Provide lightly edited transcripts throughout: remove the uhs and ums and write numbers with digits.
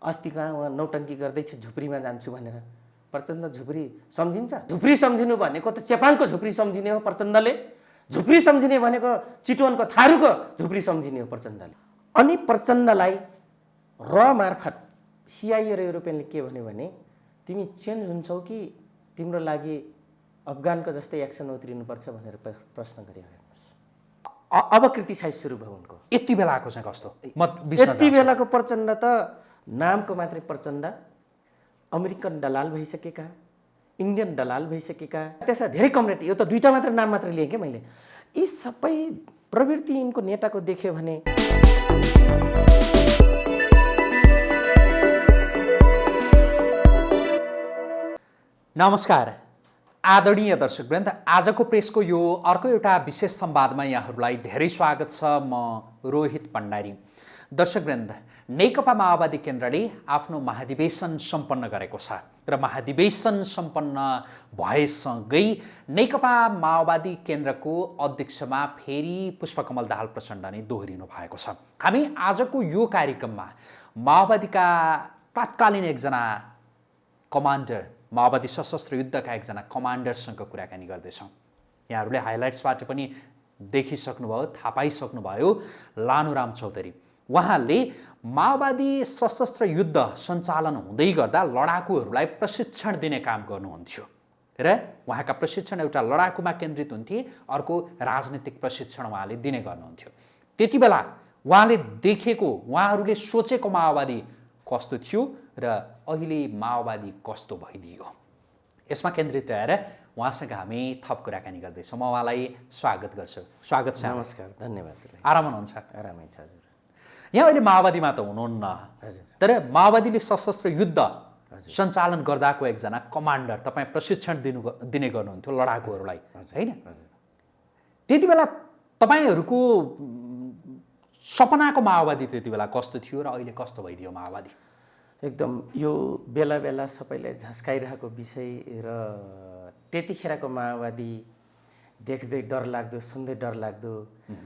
अस्ति कहाँ उहाँ नौटङ्की गर्दै थियो झुप्रीमा जान्छु भनेर। प्रचण्ड झुप्री सम्झिन्छ? झुप्री सम्झिनु भनेको त चेपाङको झुप्री सम्झिने हो प्रचण्डले। झुप्री सम्झिने भनेको चितवनको थारूको झुप्री सम्झिने हो प्रचण्डले। अनि प्रचण्डलाई र मार्फत सिआइए र युरोपियनले के भन्यो भने तिमी चेन्ज हुन्छौ कि तिम्रो लागि अफगानको जस्तै एक्सन उत्रिनुपर्छ भनेर प्रश्न गरे। अब क्रिटिसाइज सुरु भयो उनको। यति बेलाको चाहिँ कस्तो? यति बेलाको प्रचण्ड त नामको मात्रै प्रचण्ड, अमेरिकन दलाल भइसकेका, इन्डियन दलाल भइसकेका, त्यसमा धेरै कमरेड, यो त दुईटा मात्र नाम मात्र लिएँ क्या मैले। यी सबै प्रवृत्ति यिनको नेताको देख्यो भने नमस्कार आदरणीय दर्शकवृन्द, आजको प्रेसको यो अर्को एउटा विशेष संवादमा यहाँहरूलाई धेरै स्वागत छ। म रोहित भण्डारी। दर्शकवृन्द, नेकपा माओवादी केन्द्रले आफ्नो महाधिवेशन सम्पन्न गरेको छ र महाधिवेशन सम्पन्न भएसँगै नेकपा माओवादी केन्द्रको अध्यक्षमा फेरि पुष्पकमल दाहाल प्रचण्ड नै दोहोरिनु भएको छ। हामी आजको यो कार्यक्रममा माओवादीका तत्कालीन एकजना कमान्डर, माओवादी सशस्त्र युद्धका एकजना कमान्डरसँग कुराकानी गर्दैछौँ। यहाँहरूले हाइलाइट्सबाट पनि देखिसक्नुभयो, थाहा पाइसक्नुभयो। लानुराम चौधरी उहाँले माओवादी सशस्त्र युद्ध सञ्चालन हुँदै गर्दा लडाकुहरूलाई प्रशिक्षण दिने काम गर्नुहुन्थ्यो र उहाँका प्रशिक्षण एउटा लडाकुमा केन्द्रित हुन्थे, अर्को राजनीतिक प्रशिक्षण उहाँले दिने गर्नुहुन्थ्यो। त्यति बेला उहाँले देखेको, उहाँहरूले सोचेको माओवादी कस्तो थियो र अहिले माओवादी कस्तो भइदियो, यसमा केन्द्रित रहेर उहाँसँग हामी थप कुराकानी गर्दैछौँ। म उहाँलाई स्वागत गर्छु। स्वागत छ। नमस्कार, धन्यवाद। आराम हुनुहुन्छ? आरामै छ हजुर। यहाँ अहिले माओवादीमा त हुनुहुन्न हजुर, तर माओवादीले सशस्त्र युद्ध सञ्चालन गर्दाको एकजना कमान्डर, तपाईँ प्रशिक्षण दिने गर्नुहुन्थ्यो लडाकुहरूलाई, होइन? त्यति बेला तपाईँहरूको सपनाको माओवादी त्यति बेला कस्तो थियो र अहिले कस्तो भइदियो माओवादी? एकदम यो बेला बेला सबैलाई झस्काइरहेको विषय र त्यतिखेरको माओवादी देख्दै डर लाग्दो, सुन्दै डर लाग्दो।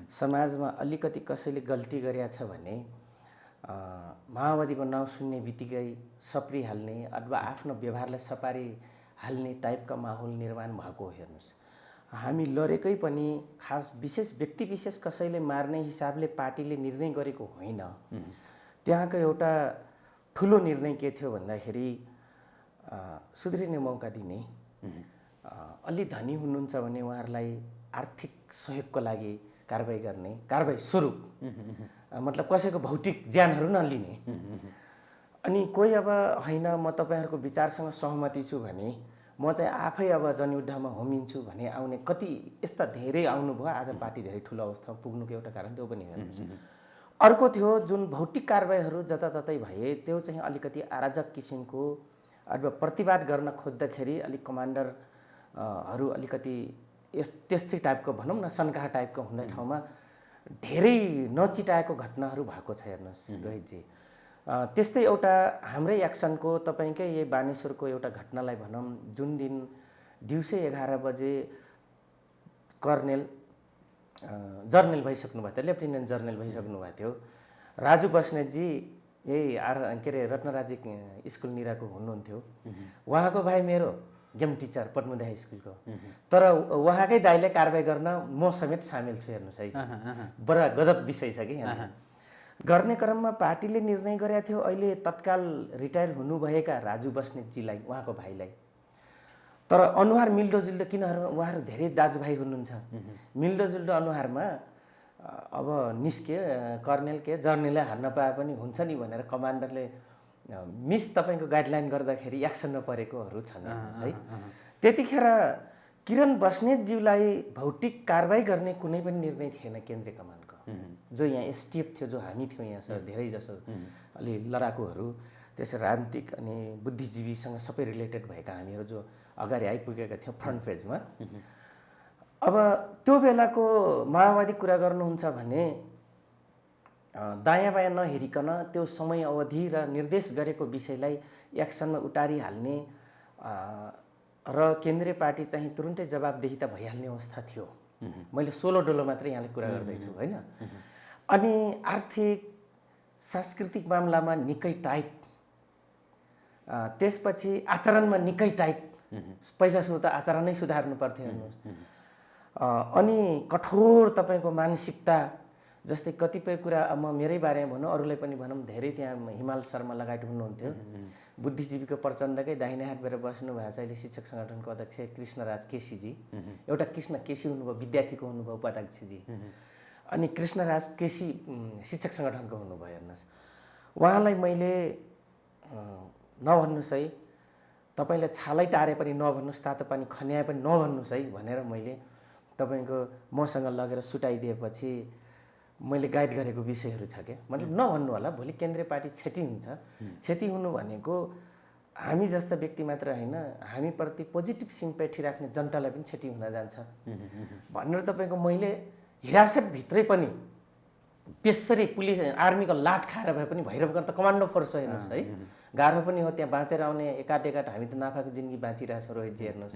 समाजमा अलिकति कसैले गल्ती गरेछ भने माओवादीको नाउँ सुन्ने बित्तिकै सप्रिहाल्ने अथवा आफ्नो व्यवहारलाई सपारिहाल्ने टाइपका माहौल निर्माण भएको हो। हेर्नुहोस्, हामी लडेकै पनि खास विशेष व्यक्ति विशेष कसैले मार्ने हिसाबले पार्टीले निर्णय गरेको होइन। त्यहाँको एउटा ठुलो निर्णय के थियो भन्दाखेरि सुध्रिने मौका दिने, अलि धनी हुनुहुन्छ भने उहाँहरूलाई आर्थिक सहयोगको लागि कारबाही गर्ने, कारबाही स्वरूप मतलब कसैको भौतिक ज्यानहरू नलिने। अनि कोही अब होइन म तपाईँहरूको विचारसँग सहमति छु भने म चाहिँ आफै अब जनयुद्धमा होमिन्छु भने आउने कति यस्ता धेरै आउनुभयो। आज पार्टी धेरै ठुलो अवस्थामा पुग्नुको एउटा कारण त्यो पनि हेर्नुहोस्। अर्को थियो जुन भौतिक कारबाहीहरू जताततै भए, त्यो चाहिँ अलिकति अराजक किसिमको अथवा प्रतिवाद गर्न खोज्दाखेरि अलिक कमान्डरहरू अलिकति त्यस्तै टाइपको भनौँ न, सन्काहा टाइपको हुँदै ठाउँमा धेरै नचिटाएको घटनाहरू भएको छ। हेर्नुहोस् रोहितजी, त्यस्तै एउटा हाम्रै एक्सनको तपाईँकै यही बानेश्वरको एउटा घटनालाई भनौँ, जुन दिन दिउँसै 11 बजे जर्नल भइसक्नु भएको थियो, लेफ्टिनेन्ट जर्नल भइसक्नु भएको थियो। राजु बस्नेतजी यही के अरे रत्नराजी स्कुल निराको हुनुहुन्थ्यो। उहाँको भाइ मेरो गेम टिचर पद्मोदय हाई स्कुलको, तर उहाँकै दाइले कारबाही गर्न म समेत सामेल छु। हेर्नुहोस् है, बडा गजब विषय छ कि। गर्ने क्रममा पार्टीले निर्णय गरेको थियो अहिले तत्काल रिटायर हुनुभएका राजु बस्नेतजीलाई, उहाँको भाइलाई, तर अनुहार मिल्दोजुल्दो, किन उहाँहरू धेरै दाजुभाइ हुनुहुन्छ, मिल्दोजुल्दो अनुहारमा अब निस्क्यो कर्नेल के जर्नेललाई हान्न पाए पनि हुन्छ नि भनेर कमान्डरले मिस तपाईँको गाइडलाइन गर्दाखेरि एक्सनमा परेकोहरू छन् है। त्यतिखेर किरण बस्नेतज्यूलाई भौतिक कारबाही गर्ने कुनै पनि निर्णय थिएन केन्द्रीय कमानको। जो यहाँ एसटिएफ थियो, जो हामी थियौँ यहाँ धेरै जसो अलि लडाकुहरू, त्यसै राजनीतिक अनि बुद्धिजीवीसँग सबै रिलेटेड भएका हामीहरू जो अगाडि आइपुगेका थियौँ फ्रन्ट पेजमा। अब त्यो बेलाको माओवादी कुरा गर्नुहुन्छ भने दायाँ बायाँ नहेरिकन त्यो समय अवधि र निर्देश गरेको विषयलाई एक्सनमा उतारिहाल्ने र केन्द्रीय पार्टी चाहिँ तुरुन्तै जवाबदेही त भइहाल्ने अवस्था थियो। मैले सोलो डोलो मात्रै यहाँले कुरा गर्दैछु होइन। अनि आर्थिक सांस्कृतिक मामलामा निकै टाइट त्यसपछि आचरणमा निकै टाइट, पहिला सुरु त आचरणै सुधार्नु पर्थ्यो हेर्नुहोस्। अनि कठोर तपाईँको मानसिकता, जस्तै कतिपय कुरा म मेरै बारेमा भनौँ, अरूलाई पनि भनौँ, धेरै त्यहाँ हिमाल शर्मा लगायत हुनुहुन्थ्यो, बुद्धिजीवीको प्रचण्डकै दाहिने हात भएर बस्नु भएको छ अहिले शिक्षक सङ्गठनको अध्यक्ष कृष्णराज केसीजी। एउटा कृष्ण केसी हुनुभयो, विद्यार्थीको हुनुभयो उपाध्यक्षजी, अनि कृष्णराज केसी शिक्षक सङ्गठनको हुनुभयो। हेर्नुहोस्, उहाँलाई मैले नभन्नुहोस् है, तपाईँले छालै टारे पनि नभन्नुहोस्, तातो पानी खन्याए पनि नभन्नुहोस् है भनेर मैले तपाईँको मसँग लगेर सुटाइदिएपछि मैले गाइड गरेको विषयहरू छ क्या। मतलब नभन्नु होला, भोलि केन्द्रीय पार्टी क्षति हुन्छ। क्षति हुनु भनेको हामी जस्ता व्यक्ति मात्र होइन, हामीप्रति पोजिटिभ सिम्पेथी राख्ने जनतालाई पनि क्षति हुन जान्छ भनेर तपाईँको मैले हिरासतभित्रै पनि बेसरी पुलिस आर्मीको लाट खाएर भए पनि भैरवगढ त कमान्डो फोर्स हो हेर्नुहोस् है, गाह्रो पनि हो त्यहाँ बाँचेर आउने एकाट हामी त नाफाको जिन्दगी बाँचिरहेको छौँ रोहितजी। हेर्नुहोस्,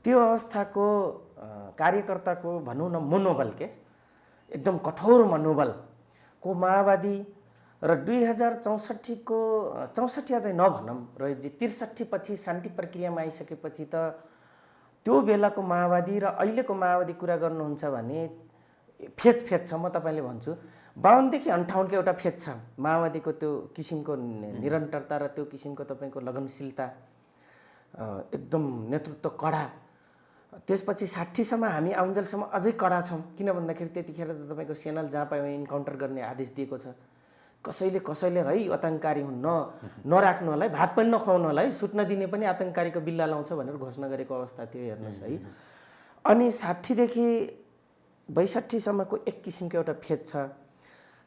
त्यो अवस्थाको कार्यकर्ताको भनौँ न मनोबल के एकदम कठोर मनोबलको माओवादी र 2064को 64 अझै नभनौँ रोहितजी, 63 पछि शान्ति प्रक्रियामा आइसकेपछि त त्यो बेलाको माओवादी र अहिलेको माओवादी कुरा गर्नुहुन्छ भने फेज छ। म तपाईँले भन्छु 52 देखि 58 को एउटा फेज छ माओवादीको, त्यो किसिमको निरन्तरता र त्यो किसिमको तपाईँको लगनशीलता, एकदम नेतृत्व कडा। त्यसपछि 60सम्म हामी आउन्जेलसम्म अझै कडा छौँ, किन भन्दाखेरि त्यतिखेर त तपाईँको सेनाले जहाँ पायो इन्काउन्टर गर्ने आदेश दिएको छ। कसैले है आतङ्ककारी हुन् नराख्नु होला है, भात पनि नखुवाउनु होला है, सुत्न दिने पनि आतङ्ककारीको बिल्ला लाउँछ भनेर घोषणा गरेको अवस्था थियो। हेर्नुहोस् है, अनि 60 देखि 62सम्मको एक किसिमको एउटा फेज छ।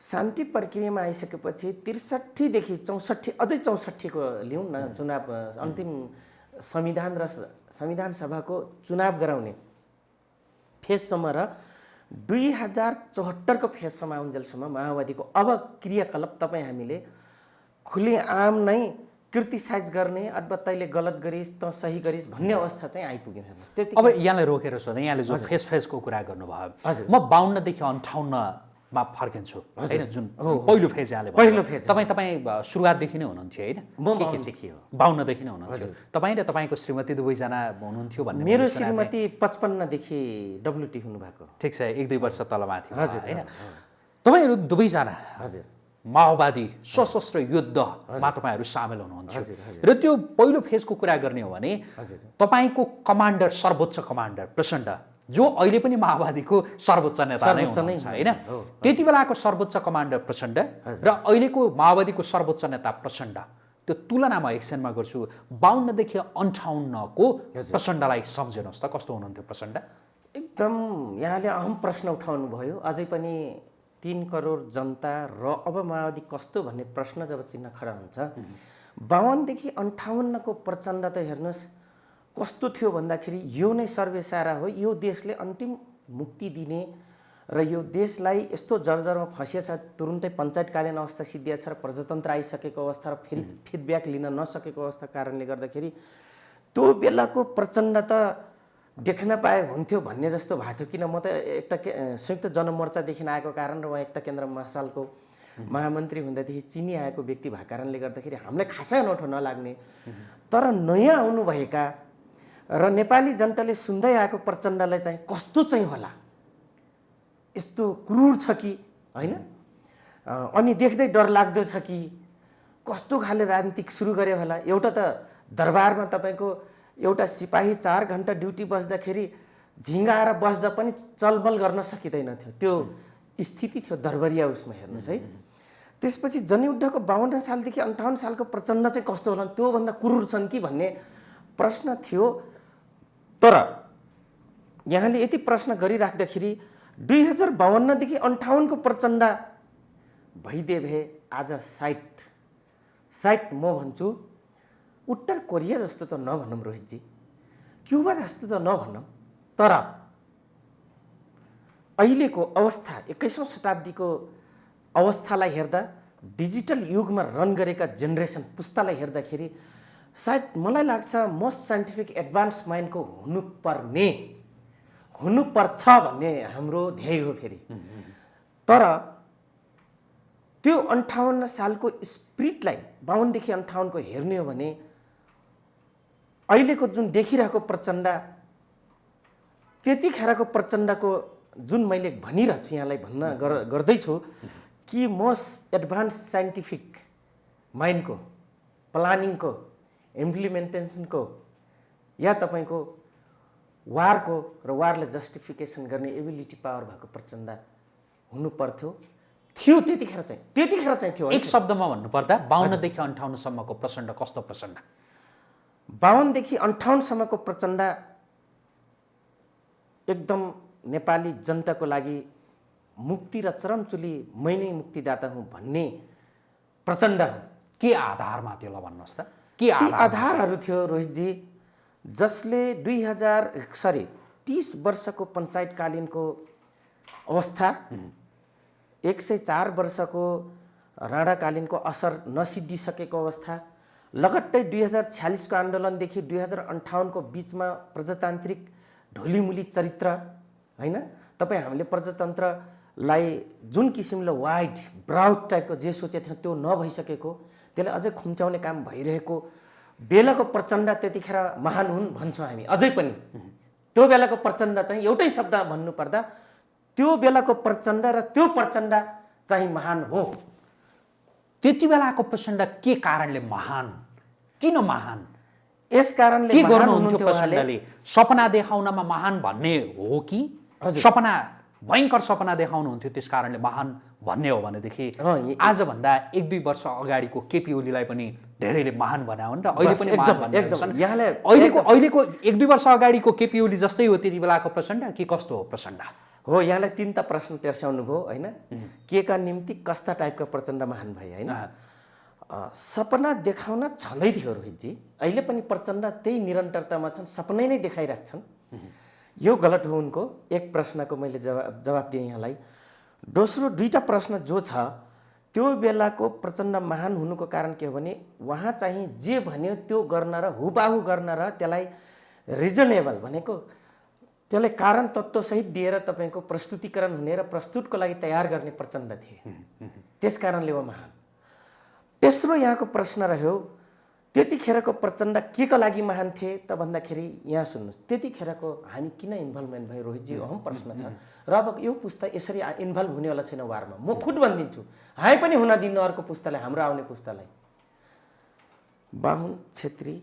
शान्ति प्रक्रियामा आइसकेपछि 63 देखि 64 अझै 64 को लिउँ न, चुनाव अन्तिम संविधान र संविधान सभाको चुनाव गराउने फेजसम्म र 2074 को फेजसम्म आउन्जेलसम्म माओवादीको अब क्रियाकलाप तपाईँ हामीले खुलेआम नै क्रिटिसाइज गर्ने, अथवा तैँले गलत गरिस् त सही गरिस् भन्ने अवस्था चाहिँ आइपुग्यो। त्यति अब यहाँलाई रोकेर सोधेँ, यहाँले जो फेजको कुरा गर्नुभयो, म 52 देखि 58मा फर्किन्छु होइन, जुन पहिलो फेज यहाँले पहिलो फेज तपाईँ सुरुवातदेखि नै हुनुहुन्थ्यो होइन? म 52 देखि हो, 52 देखि नै हुनुहुन्थ्यो। तपाईँ र तपाईँको श्रीमती दुवैजना हुनुहुन्थ्यो भन्ने? मेरो श्रीमती 55 देखि डब्ल्युटी हुनुभएको। ठिक छ, 1-2 वर्ष तलमाथि होइन? तपाईँहरू दुवैजना हजुर माओवादी सशस्त्र युद्धमा तपाईँहरू सामेल हुनुहुन्थ्यो र त्यो पहिलो फेजको कुरा गर्ने हो भने तपाईँको कमान्डर, सर्वोच्च कमान्डर प्रचण्ड, जो अहिले पनि माओवादीको सर्वोच्च नेता नै हुनुहुन्छ होइन? त्यति बेलाको सर्वोच्च कमान्डर प्रचण्ड र अहिलेको माओवादीको सर्वोच्च नेता प्रचण्ड, त्यो तुलनामा एकछिनमा गर्छु। 52 देखि 58 को प्रचण्डलाई सम्झिनुहोस् त, कस्तो हुनुहुन्थ्यो प्रचण्ड? एकदम यहाँले अहम प्रश्न उठाउनु भयो। अझै पनि 3 करोड जनता र अब माओवादी कस्तो भन्ने प्रश्न जब चिन्ह खडा हुन्छ, 52 देखि 58 को प्रचण्ड त हेर्नुहोस् कस्तो थियो भन्दाखेरि यो नै सर्वेसारा हो, यो देशले अन्तिम मुक्ति दिने र यो देशलाई यस्तो जर्जरमा फसिएछ, तुरुन्तै पञ्चायतकालीन अवस्था सिद्धिया छ र प्रजातन्त्र आइसकेको अवस्था र फेरि फिडब्याक लिन नसकेको अवस्था कारणले गर्दाखेरि त्यो बेलाको प्रचण्ड त देख्न पाए हुन्थ्यो भन्ने जस्तो भएको थियो। किन म त एउटा संयुक्त जनमोर्चादेखि आएको कारण र उहाँ एकता केन्द्र महासालको महामन्त्री हुँदादेखि चिनी आएको व्यक्ति भएको कारणले गर्दाखेरि हामीलाई खासै अनौठो नलाग्ने, तर नयाँ आउनुभएका र नेपाली जनताले सुन्दै आएको प्रचण्डलाई चाहिँ कस्तो चाहिँ होला, यस्तो क्रूर छ कि होइन, अनि देख्दै डरलाग्दो छ कि कस्तो खाले राजनीतिक सुरु गर्यो होला। एउटा त दरबारमा तपाईँको एउटा सिपाही 4 घण्टा ड्युटी बस्दाखेरि झिङ्गाएर बस्दा पनि चलबल गर्न सकिँदैन थियो, त्यो स्थिति थियो दरबारिया उसमा। हेर्नुहोस् है, त्यसपछि जनयुद्धको 52 सालदेखि 58 सालको प्रचण्ड चाहिँ कस्तो होला, त्योभन्दा क्रूर छन् कि भन्ने प्रश्न थियो। तर यहाँले यति प्रश्न गरिराख्दाखेरि 2052 देखि 58 को प्रचण्ड भइदेव हे आज साइट म भन्छु उत्तर कोरिया जस्तो त नभनौँ रोहितजी, क्युबा जस्तो त नभनौँ, तर अहिलेको अवस्था 21औं शताब्दीको अवस्थालाई हेर्दा, डिजिटल युगमा रन गरेका जेनेरेसन पुस्तालाई हेर्दाखेरि सायद मलाई लाग्छ मोस्ट साइन्टिफिक एडभान्स माइन्डको हुनुपर्छ भन्ने हाम्रो ध्येय हो फेरि। तर त्यो 58 सालको स्पिरिटलाई 52 देखि 58 को हेर्ने हो भने अहिलेको जुन देखिरहेको प्रचण्ड त्यतिखेरको प्रचण्डको जुन मैले भनिरहेको छु यहाँलाई भन्न गर्दैछु कि मोस्ट एडभान्स साइन्टिफिक माइन्डको प्लानिङको इम्प्लिमेन्टेसनको या तपाईँको वारको र वारले जस्टिफिकेसन गर्ने एबिलिटी पावर भएको प्रचण्ड हुनु पर्थ्यो थियो त्यतिखेर चाहिँ थियो। एक शब्दमा भन्नुपर्दा 52 देखि 58 सम्मको प्रचण्ड कस्तो प्रचण्ड? 52 देखि 58 सम्मको प्रचण्ड एकदम नेपाली जनताको लागि मुक्ति र चरमचुली मै नै मुक्तिदाता हुँ भन्ने प्रचण्ड हो। के आधारमा थियो ल भन्नुहोस् त? के आधारहरू थियो रोहितजी, जसले 30 वर्षको पञ्चायतकालीनको अवस्था 104 वर्षको राणाकालीनको असर नसिद्धिसकेको अवस्था, लगट्टै 2046 को आन्दोलनदेखि 2058 को बिचमा प्रजातान्त्रिक ढोलीमुली चरित्र हैन, तपाईँ हामीले प्रजातन्त्रलाई जुन किसिमले वाइड ब्राउड टाइपको जे सोचेको थियो त्यो नभइसकेको, त्यसले अझै खुम्च्याउने काम भइरहेको बेलाको प्रचण्ड त्यतिखेर महान हुन् भन्छौँ हामी अझै पनि। त्यो बेलाको प्रचण्ड चाहिँ एउटै शब्दमा भन्नुपर्दा त्यो बेलाको प्रचण्ड र त्यो प्रचण्ड चाहिँ महान हो। त्यति बेलाको प्रचण्ड के कारणले महान? किन महान? यस कारणले के महान गर्नुहुन्थ्यो हुनुहुन्थ्यो प्रचण्डले? सपना देखाउनमा महान भन्ने हो कि सपना भयङ्कर सपना देखाउनुहुन्थ्यो त्यस कारणले महान भन्ने हो भनेदेखि आजभन्दा 1-2 वर्ष अगाडिको केपी ओलीलाई पनि धेरैले महान बनायो नि र अहिले पनि महान भन्छन्। अहिलेको 1-2 वर्ष अगाडिको केपी ओली जस्तै हो त्यति बेलाको प्रचण्ड कि कस्तो हो प्रचण्ड? हो, यहाँलाई 3टा प्रश्न तेर्स्याउनु भयो हैन, के का निम्ति कस्ता टाइपका प्रचण्ड महान भए हैन। सपना देखाउन छँदै थियो रोहितजी, अहिले पनि प्रचण्ड त्यही निरन्तरतामा छन्, सपनै नै देखाइराख्छन्। यो गलत हो उनको। एक प्रश्नको मैले जवाब दिएँ यहाँलाई। दोस्रो 2टा प्रश्न जो छ त्यो बेलाको प्रचण्ड महान हुनुको कारण के हो भने उहाँ चाहिँ जे भन्यो त्यो गर्न र हुबाहु गर्न र त्यसलाई रिजनेबल भनेको त्यसलाई कारण तत्त्वसहित दिएर तपाईँको प्रस्तुतिकरण हुने र प्रस्तुतको लागि तयार गर्ने प्रचण्ड थिए, त्यस कारणले हो महान। तेस्रो यहाँको प्रश्न रह्यो त्यतिखेरको प्रचण्ड के को लागि महान थिए त भन्दाखेरि यहाँ सुन्नुहोस्, त्यतिखेरको हामी किन इन्भल्भमेन्ट भयो रोहितजी, अहम प्रश्न छ। र अब यो पुस्ता यसरी इन्भल्भ हुनेवाला छैन वारमा, म खुद भनिदिन्छु, हामी पनि हुन दिन्न अर्को पुस्तालाई, हाम्रो आउने पुस्तालाई। बाहुन, छेत्री,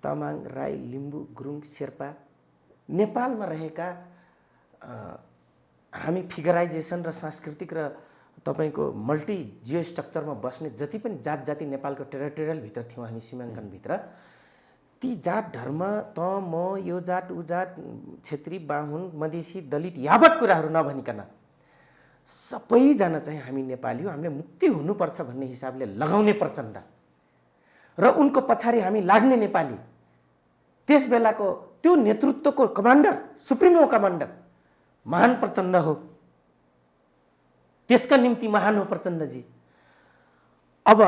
तामाङ, राई, लिम्बू, गुरुङ, शेर्पा नेपालमा रहेका हामी फिगराइजेसन र सांस्कृतिक र तपाईँको मल्टी जियो स्ट्रक्चरमा बस्ने जति पनि जात जाति नेपालको टेरिटोरियलभित्र थियौँ हामी, सीमाङ्कनभित्र, ती जात धर्म त म यो जात ऊ जात छेत्री बाहुन मधेसी दलित यावत कुराहरू नभनिकन सबैजना चाहिँ हामी नेपाली हो, हामीले मुक्ति हुनुपर्छ भन्ने हिसाबले लगाउने प्रचण्ड र उनको पछाडि हामी लाग्ने नेपाली, त्यस बेलाको त्यो नेतृत्वको कमान्डर, सुप्रिमो कमान्डर महान प्रचण्ड हो। त्यसका निम्ति महान हो प्रचण्डजी। अब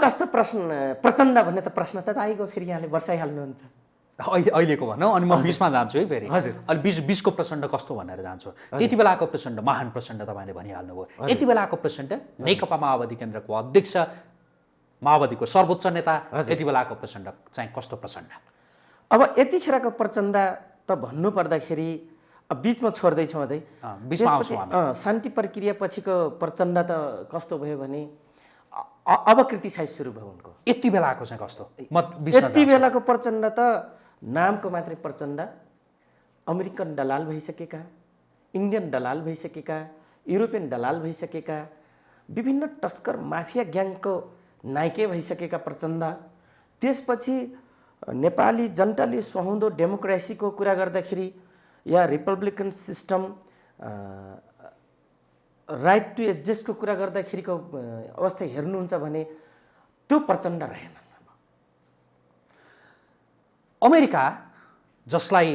कस्तो प्रचण्ड भन्ने त प्रश्न त आइगयो, फेरि यहाँले बर्साइहाल्नुहुन्छ। अहिलेको भनौँ, अनि म 20मा जान्छु है फेरि। अहिले 20को प्रचण्ड कस्तो भनेर जान्छु। त्यति बेलाको प्रचण्ड महान प्रचण्ड तपाईँले भनिहाल्नुभयो। यति बेलाको प्रचण्ड नेकपा माओवादी केन्द्रको अध्यक्ष, माओवादीको सर्वोच्च नेता, यति बेलाको प्रचण्ड चाहिँ कस्तो प्रचण्ड? अब यतिखेरको प्रचण्ड त भन्नुपर्दाखेरि बिचमा छोड्दैछौँ अझै, शान्ति प्रक्रिया पछिको प्रचण्ड त कस्तो भयो भने अब क्रिटिसाइज सुरु भयो उनको। यति बेलाको चाहिँ कस्तो? यति बेलाको प्रचण्ड त नामको मात्रै प्रचण्ड, अमेरिकन दलाल भइसकेका, इन्डियन दलाल भइसकेका, युरोपियन दलाल भइसकेका, विभिन्न तस्कर माफिया ग्याङको नाइके भइसकेका प्रचण्ड। त्यसपछि नेपाली जनताले सुहाउँदो डेमोक्रेसीको कुरा गर्दाखेरि या रिपब्लिकन सिस्टम, राइट टु एड्जस्टको कुरा गर्दाखेरिको अवस्था हेर्नुहुन्छ भने त्यो प्रचण्ड रहेन। अमेरिका जसलाई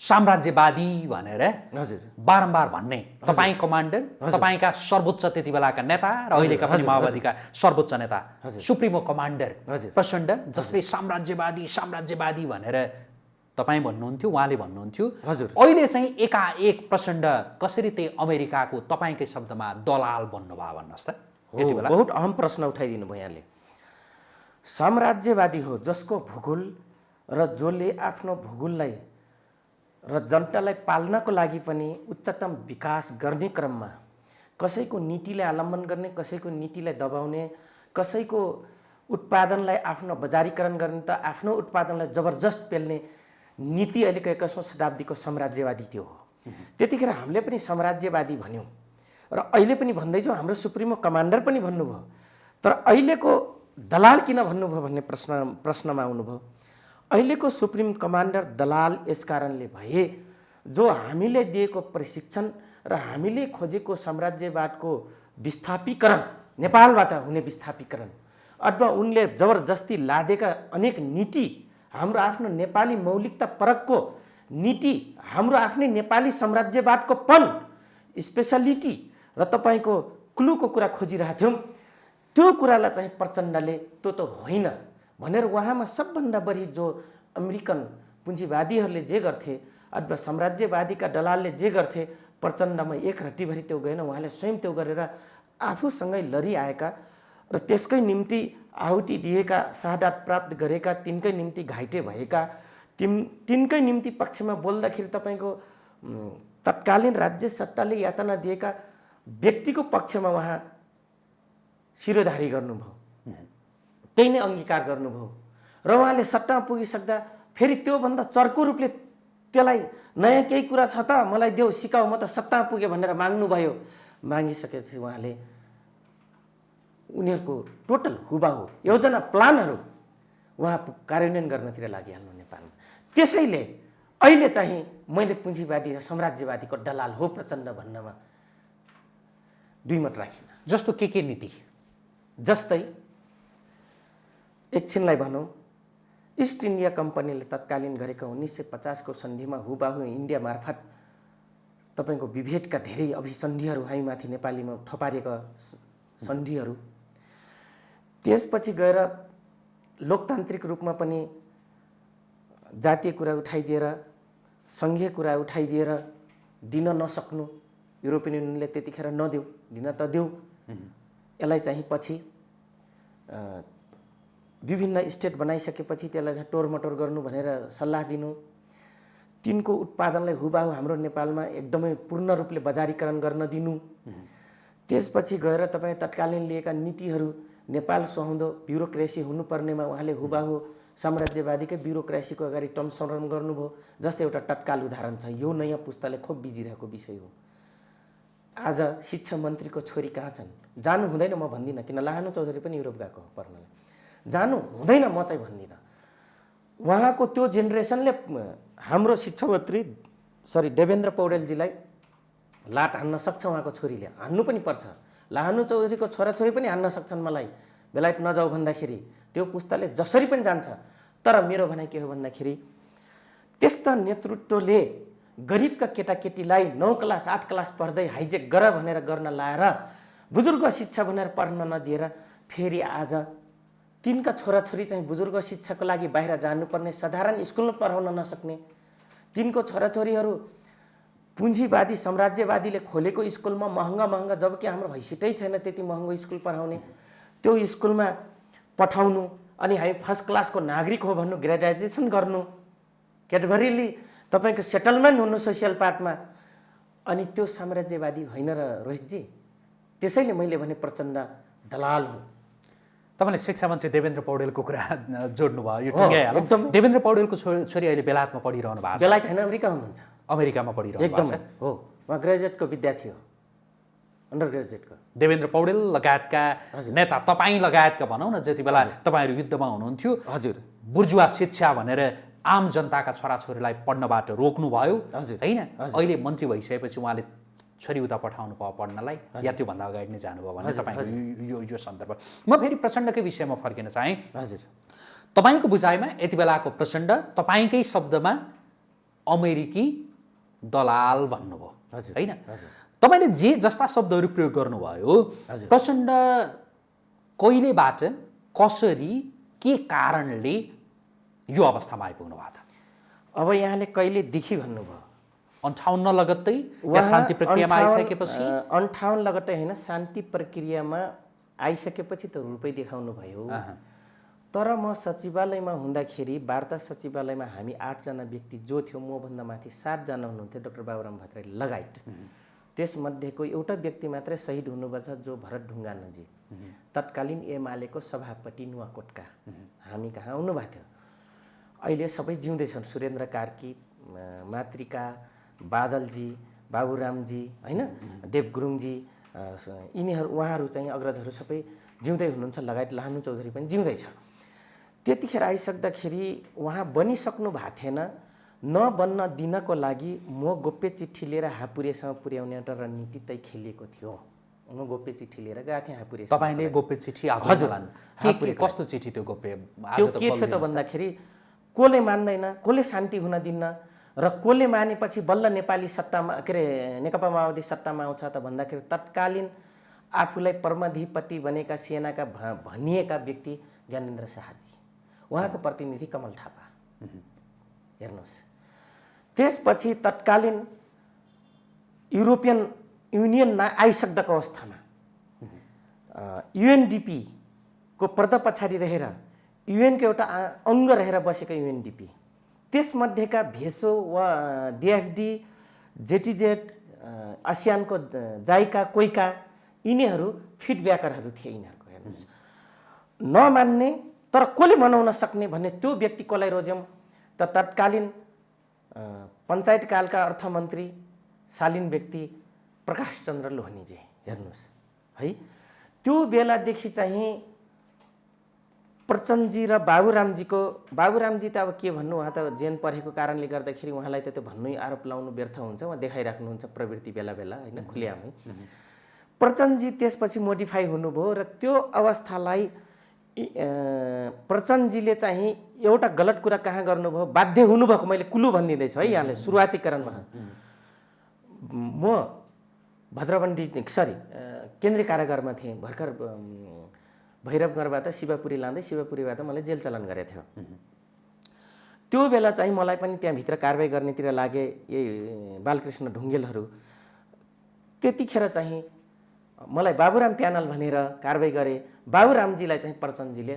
साम्राज्यवादी भनेर बारम्बार भन्ने तपाईँ कमान्डर, तपाईँका सर्वोच्च त्यति बेलाका नेता र अहिलेका पनि माओवादीका सर्वोच्च नेता, सुप्रिमो कमान्डर प्रचण्ड, जसले साम्राज्यवादी भनेर तपाईँ भन्नुहुन्थ्यो, उहाँले भन्नुहुन्थ्यो। हजुर। अहिले चाहिँ एकाएक प्रचण्ड कसरी त्यही अमेरिकाको तपाईँकै शब्दमा दलाल बन्नुभयो भन्नुहोस् त यति बेला? बहुत अहम प्रश्न उठाइदिनु भयो यहाँले। साम्राज्यवादी हो जसको भूगोल र जसले आफ्नो भूगोललाई र जनतालाई पाल्नको लागि पनि उच्चतम विकास गर्ने क्रममा कसैको नीतिलाई अवलम्बन गर्ने, कसैको नीतिलाई दबाउने, कसैको उत्पादनलाई आफ्नो बजारीकरण गर्ने त आफ्नो उत्पादनलाई जबरजस्त पेल्ने नीति अहिलेको 21औं शताब्दीको साम्राज्यवादी त्यो हो। त्यतिखेर हामीले पनि साम्राज्यवादी भन्यौँ र अहिले पनि भन्दैछौँ, हाम्रो सुप्रिमो कमान्डर पनि भन्नुभयो। तर अहिलेको दलाल किन भन्नुभयो भन्ने प्रश्नमा आउनुभयो। अहिलेको सुप्रिम कमान्डर दलाल यस कारणले भए जो हामीले दिएको प्रशिक्षण र हामीले खोजेको साम्राज्यवादको विस्थापीकरण, नेपालबाट हुने विस्थापीकरण अथवा उनले जबरजस्ती लादेका अनेक नीति, हाम्रो आफ्नो नेपाली मौलिकता परकको नीति, हाम्रो आफ्नै नेपाली साम्राज्यवादको पन, स्पेसलिटी र तपाईँको क्लुको कुरा खोजिरहेको थियौँ। त्यो कुरालाई चाहिँ प्रचण्डले त्यो त होइन भनेर उहाँमा सबभन्दा बढी जो अमेरिकन पुँजीवादीहरूले जे गर्थे अथवा साम्राज्यवादीका दलालले जे गर्थे, प्रचण्डमा एक रत्तीभरि त्यो गएन। उहाँले स्वयं त्यो गरेर आफूसँगै लडिआएका र त्यसकै निम्ति आहुति दिएका, शहादत प्राप्त गरेका, तिनकै निम्ति घाइते भएका, तिनकै निम्ति पक्षमा बोल्दाखेरि तपाईँको तत्कालीन राज्य सत्ताले यातना दिएका व्यक्तिको पक्षमा उहाँ शिरोधारी गर्नुभयो, त्यही नै अङ्गीकार गर्नुभयो। र उहाँले सत्तामा पुगिसक्दा फेरि त्योभन्दा चर्को रूपले त्यसलाई नयाँ केही कुरा छ त मलाई देऊ, सिकाऊ, म त सत्तामा पुगेँ भनेर माग्नुभयो। मागिसकेपछि उहाँले उनीहरूको टोटल हुबाहु योजना प्लानहरू उहाँ कार्यान्वयन गर्नतिर लागिहाल्नु नेपालमा। त्यसैले अहिले चाहिँ मैले पुँजीवादी र साम्राज्यवादीको दलाल हो प्रचण्ड भन्नमा दुई मत राखिनँ। जस्तो के नीति? जस्तै एकछिनलाई भनौँ, इस्ट इन्डिया कम्पनीले तत्कालीन गरेको 1950 को सन्धिमा हुबाहु इन्डिया मार्फत तपाईँको विभेदका धेरै अभिसन्धिहरू हामीमाथि नेपालीमा थपारिएका सन्धिहरू, त्यसपछि गएर लोकतान्त्रिक रूपमा पनि जातीय कुरा उठाइदिएर, सङ्घीय कुरा उठाइदिएर दिन नसक्नु, युरोपियन युनियनले त्यतिखेर नदेऊ, दिन त देऊ, यसलाई चाहिँ पछि विभिन्न स्टेट बनाइसकेपछि त्यसलाई चाहिँ टोरमटोर गर्नु भनेर सल्लाह दिनु, तिनको उत्पादनलाई हुबाहु हाम्रो नेपालमा एकदमै पूर्ण रूपले बजारीकरण गर्न दिनु, त्यसपछि गएर तपाईँ तत्कालीन लिएका नीतिहरू नेपाल सुहाउँदो ब्युरोक्रेसी हुनुपर्नेमा उहाँले हुबाहु साम्राज्यवादीकै ब्युरोक्रेसीको अगाडि टम्सरण गर्नुभयो। जस्तै एउटा तत्काल उदाहरण छ, यो नयाँ पुस्ताले खुब बिजिरहेको विषय हो। आज शिक्षा मन्त्रीको छोरी कहाँ छन्? जानु हुँदैन म भन्दिनँ, किन लाहानु चौधरी पनि युरोप गएको हो पढ्नलाई, जानु हुँदैन म चाहिँ भन्दिनँ। उहाँको त्यो जेनेरेसनले हाम्रो शिक्षा मन्त्री देवेन्द्र पौडेलजीलाई लाट हान्न सक्छ, उहाँको छोरीले हान्नु पनि पर्छ। लाहानु चौधरीको छोराछोरी पनि हान्न सक्छन् मलाई बेलायत नजाऊ भन्दाखेरि, त्यो पुस्ताले जसरी पनि जान्छ। तर मेरो भनाइ के हो भन्दाखेरि त्यस्ता नेतृत्वले गरिबका केटाकेटीलाई 9 क्लास 8 क्लास पढ्दै हाइजेक गर भनेर गर्न लाएर, बुजुर्ग शिक्षा भनेर पढ्न नदिएर फेरि आज तिनका छोराछोरी चाहिँ बुजुर्ग शिक्षाको लागि बाहिर जानुपर्ने, साधारण स्कुलमा पढाउन नसक्ने, तिनको छोराछोरीहरू पुँजीवादी साम्राज्यवादीले खोलेको स्कुलमा महँगा जबकि हाम्रो हैसियतै छैन त्यति महँगो स्कुल पढाउने, त्यो स्कुलमा पठाउनु, अनि हामी फर्स्ट क्लासको नागरिक हो भन्नु, ग्रेजुएसन गर्नु, क्याडबरीली तपाईँको सेटलमेन्ट हुनु सोसियल पार्टमा, अनि त्यो साम्राज्यवादी होइन र रोहितजी। त्यसैले मैले भने प्रचण्ड दलाल हो। तपाईँले शिक्षा मन्त्री देवेन्द्र पौडेलको कुरा जोड्नुभयो, यो टुङ्ग्याइहाल्नु। देवेन्द्र पौडेलको छोरी अहिले बेलायतमा पढिरहनु भएको छ। बेलायत होइन, अमेरिका हुनुहुन्छ। अमेरिकामा पढिरहनु भएको छ हो, उहाँ ग्रेजुएटको विद्यार्थी हो, अन्डर ग्रेजुएटको। देवेन्द्र पौडेल लगायतका नेता, तपाईँ लगायतका भनौँ न, जति बेला तपाईँहरू युद्धमा हुनुहुन्थ्यो, हजुर, बुर्जुवा शिक्षा भनेर आम जनताका छोराछोरीलाई पढ्नबाट रोक्नुभयो होइन। अहिले मन्त्री भइसकेपछि उहाँले छोरी उता पठाउनु भयो पढ्नलाई, या त्योभन्दा अगाडि नै जानुभयो भने तपाईँको यो सन्दर्भ। म फेरि प्रचण्डकै विषयमा फर्किन चाहेँ। हजुर, तपाईँको बुझाइमा यति बेलाको प्रचण्ड तपाईँकै शब्दमा अमेरिकी दलाल भन्नुभयो होइन। तपाईँले जे जस्ता शब्दहरू प्रयोग गर्नुभयो, प्रचण्ड कहिलेबाट, कसरी, के कारणले यो अवस्थामा आइपुग्नु भएको छ? अब यहाँले कहिलेदेखि भन्नुभयो 58 लगत्तै या शान्ति प्रक्रियामा आइसकेपछि 58 लगत्तै होइन, शान्ति प्रक्रियामा आइसकेपछि त रूपै देखाउनु भयो। तर म सचिवालयमा हुँदाखेरि वार्ता सचिवालयमा हामी 8 जना व्यक्ति जो थियो, मभन्दा माथि 7 जना हुनुहुन्थ्यो, डाक्टर बाबुराम भट्टराई लगायत। त्यसमध्येको एउटा व्यक्ति मात्रै शहीद हुनुभएछ, जो भरत ढुङ्गानाजी, तत्कालीन एमालेको सभापति नुवाकोटका, हामी कहाँ आउनुभएको थियो। अहिले सबै जिउँदैछन्, सुरेन्द्र कार्की, मातृका, बादलजी, बाबुरामजी, होइन, देव गुरुङजी, यिनीहरू उहाँहरू चाहिँ अग्रजहरू सबै जिउँदै हुनुहुन्छ, लगायत लाहनु चौधरी पनि जिउँदैछ। त्यतिखेर आइसक्दाखेरि उहाँ बनिसक्नु भएको थिएन। नबन्न दिनको लागि म गोप्य चिठी लिएर हापुरेसँग पुर्याउने एउटा रणनीति तय खेलिएको थियो। म गोप्य चिठी लिएर गएको थिएँ हापुरे। तपाईँले गोप्य चिठी आफै चलाउनु? कस्तो चिठी त्यो गोप्य? त्यो के थियो त भन्दाखेरि, कसले मान्दैन, कसले शान्ति हुन दिन्न र कसले मानेपछि बल्ल नेपाली सत्तामा, के अरे नेकपा माओवादी सत्तामा आउँछ त भन्दाखेरि तत्कालीन आफूलाई परमाधिपति बनेका सेनाका भनिएका व्यक्ति ज्ञानेन्द्र शाहजी, उहाँको प्रतिनिधि कमल थापा। हेर्नुहोस्, त्यसपछि तत्कालीन युरोपियन युनियन आइसक्दाको अवस्थामा युएनडिपी को पर्दा पछाडि रहेर, युएनको एउटा अङ्ग रहेर बसेको युएनडिपी, त्यसमध्येका भेसो वा डिएफडी, जेटिजेड, आसियानको जाइका, कोइका, यिनीहरू फिडब्याकरहरू थिए यिनीहरूको। हेर्नुहोस्, नमान्ने तर कसले मनाउन सक्ने भन्ने त्यो व्यक्ति कसलाई रोज्यौँ त तत्कालीन पञ्चायतकालका अर्थमन्त्री शालीन व्यक्ति प्रकाश चन्द्र लोहनीजी। हेर्नुहोस् है, त्यो बेलादेखि चाहिँ प्रचण्डजी र बाबुरामजी त अब के भन्नु, उहाँ त जेन परेको कारणले गर्दाखेरि उहाँलाई त त्यो भन्नु आरोप लाउनु व्यर्थ हुन्छ, उहाँ देखाइराख्नुहुन्छ प्रवृत्ति बेला बेला, होइन, खुल्यामै। प्रचण्डजी त्यसपछि मोडिफाई हुनुभयो र त्यो अवस्थालाई प्रचण्डजीले चाहिँ एउटा गलत कुरा कहाँ गर्नुभयो, बाध्य हुनुभएको, मैले कुलु भनिदिँदैछु है यहाँले सुरुवातीकरणमा। म भद्रबन्दी केन्द्रीय कारागारमा थिएँ भर्खर, भैरवगढबाट शिवपुरी लाँदै शिवपुरीबाट मलाई जेल चलान गरेको थियो। त्यो बेला चाहिँ मलाई पनि त्यहाँभित्र कारबाही गर्नेतिर लागे यही बालकृष्ण ढुङ्गेलहरू। त्यतिखेर चाहिँ मलाई बाबुराम प्यानल भनेर कारबाही गरे। बाबुरामजीलाई चाहिँ प्रचण्डजीले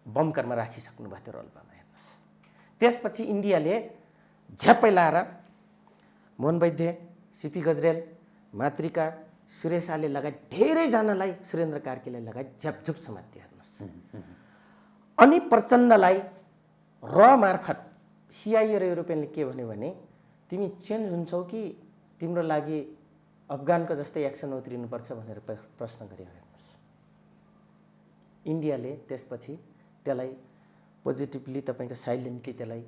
बमकरमा राखिसक्नु भएको थियो रोल्पामा। हेर्नुहोस्, त्यसपछि इन्डियाले झ्याप्पै लाएर मोहन वैद्य, सिपी गजरेल, मातृका, सुरेश आले लगायत धेरैजनालाई, सुरेन्द्र कार्कीलाई लगायत झ्यापझुप समात्यो। हेर्नुहोस्, अनि प्रचण्डलाई र मार्फत सिआइए र युरोपियनले के भन्यो भने, तिमी चेन्ज हुन्छौ कि तिम्रो लागि अफगानको जस्तै एक्सन उत्रिनुपर्छ भनेर प्रश्न गर्यो। हेर्नुहोस्, इन्डियाले त्यसपछि त्यसलाई पोजिटिभली, तपाईँको साइलेन्टली त्यसलाई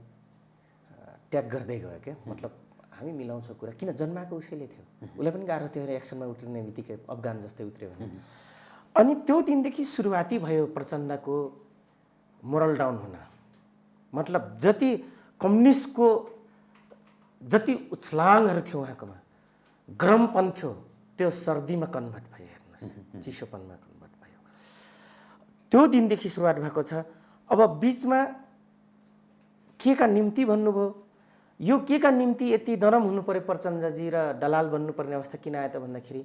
ट्याग गर्दै गयो क्या। मतलब हामी मिलाउँछौँ कुरा, किन जन्माएको उसैले थियो, उसलाई पनि गाह्रो थियो एक्सनमा उट्रिने बित्तिकै अफगान जस्तै उत्रियो भने। अनि त्यो दिनदेखि सुरुवाती भयो प्रचण्डको मोरल डाउन हुन। मतलब जति कम्युनिस्टको जति उछलाङहरू थियो उहाँकोमा, गरमपन थियो, त्यो सर्दीमा कन्भर्ट भयो। हेर्नुहोस्, चिसोपनमा कन्भर्ट भयो। त्यो दिनदेखि सुरुवात भएको छ। अब बिचमा के का निम्ति भन्नुभयो, यो के का निम्ति यति नरम हुनु पर्यो प्रचण्डजी र दलाल बन्नुपर्ने अवस्था किन आयो त भन्दाखेरि,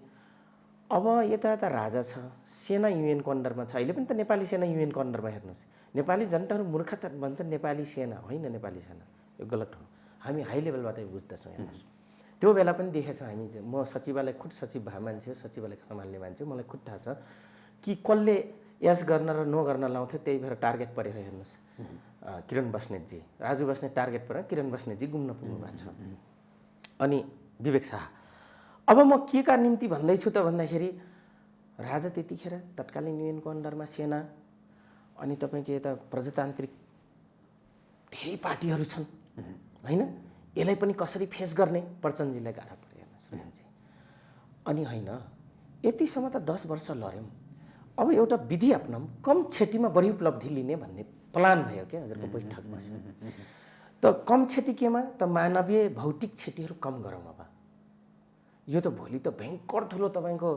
अब यता त राजा छ, सेना युएनको अन्डरमा छ। अहिले पनि त नेपाली सेना युएनको अन्डरमा। हेर्नुहोस्, नेपाली जनताहरू मूर्ख भन्छन् नेपाली सेना होइन, नेपाली सेना, यो गलत हो। हामी हाई लेभलबाट बुझ्दछौँ। हेर्नुहोस्, त्यो बेला पनि देखेछौँ हामी। म सचिवालय खुद सचिव भए मान्छे हो, सचिवालय सम्हाल्ने मान्छे, मलाई खुद थाहा छ कि कसले यस गर्न र नो गर्न लाउँथ्यो। त्यही भएर टार्गेट परेको। हेर्नुहोस्, किरण बस्नेतजी, राजु बस्नेत टार्गेट परेर किरण बस्नेतजी गुम्न पुग्नु भएको छ, अनि विवेक शाह। अब म के का निम्ति भन्दैछु त भन्दाखेरि, राजा त्यतिखेर तत्कालीन युएनको अन्डरमा सेना, अनि तपाईँको यता प्रजातान्त्रिक धेरै पार्टीहरू छन् होइन, यसलाई पनि कसरी फेस गर्ने, प्रचण्डजीलाई गाह्रो पर्यो। हेर्नुहोस्, अनि होइन यतिसम्म त 10 वर्ष लड्यौँ, अब एउटा विधि अपनाऊँ, कम क्षतिमा बढी उपलब्धि लिने भन्ने प्लान भयो क्या हजुरको बैठकमा। त कम क्षति केमा त, मानवीय भौतिक क्षतिहरू कम गरौँ। अब यो त भोलि त भयङ्कर ठुलो तपाईँको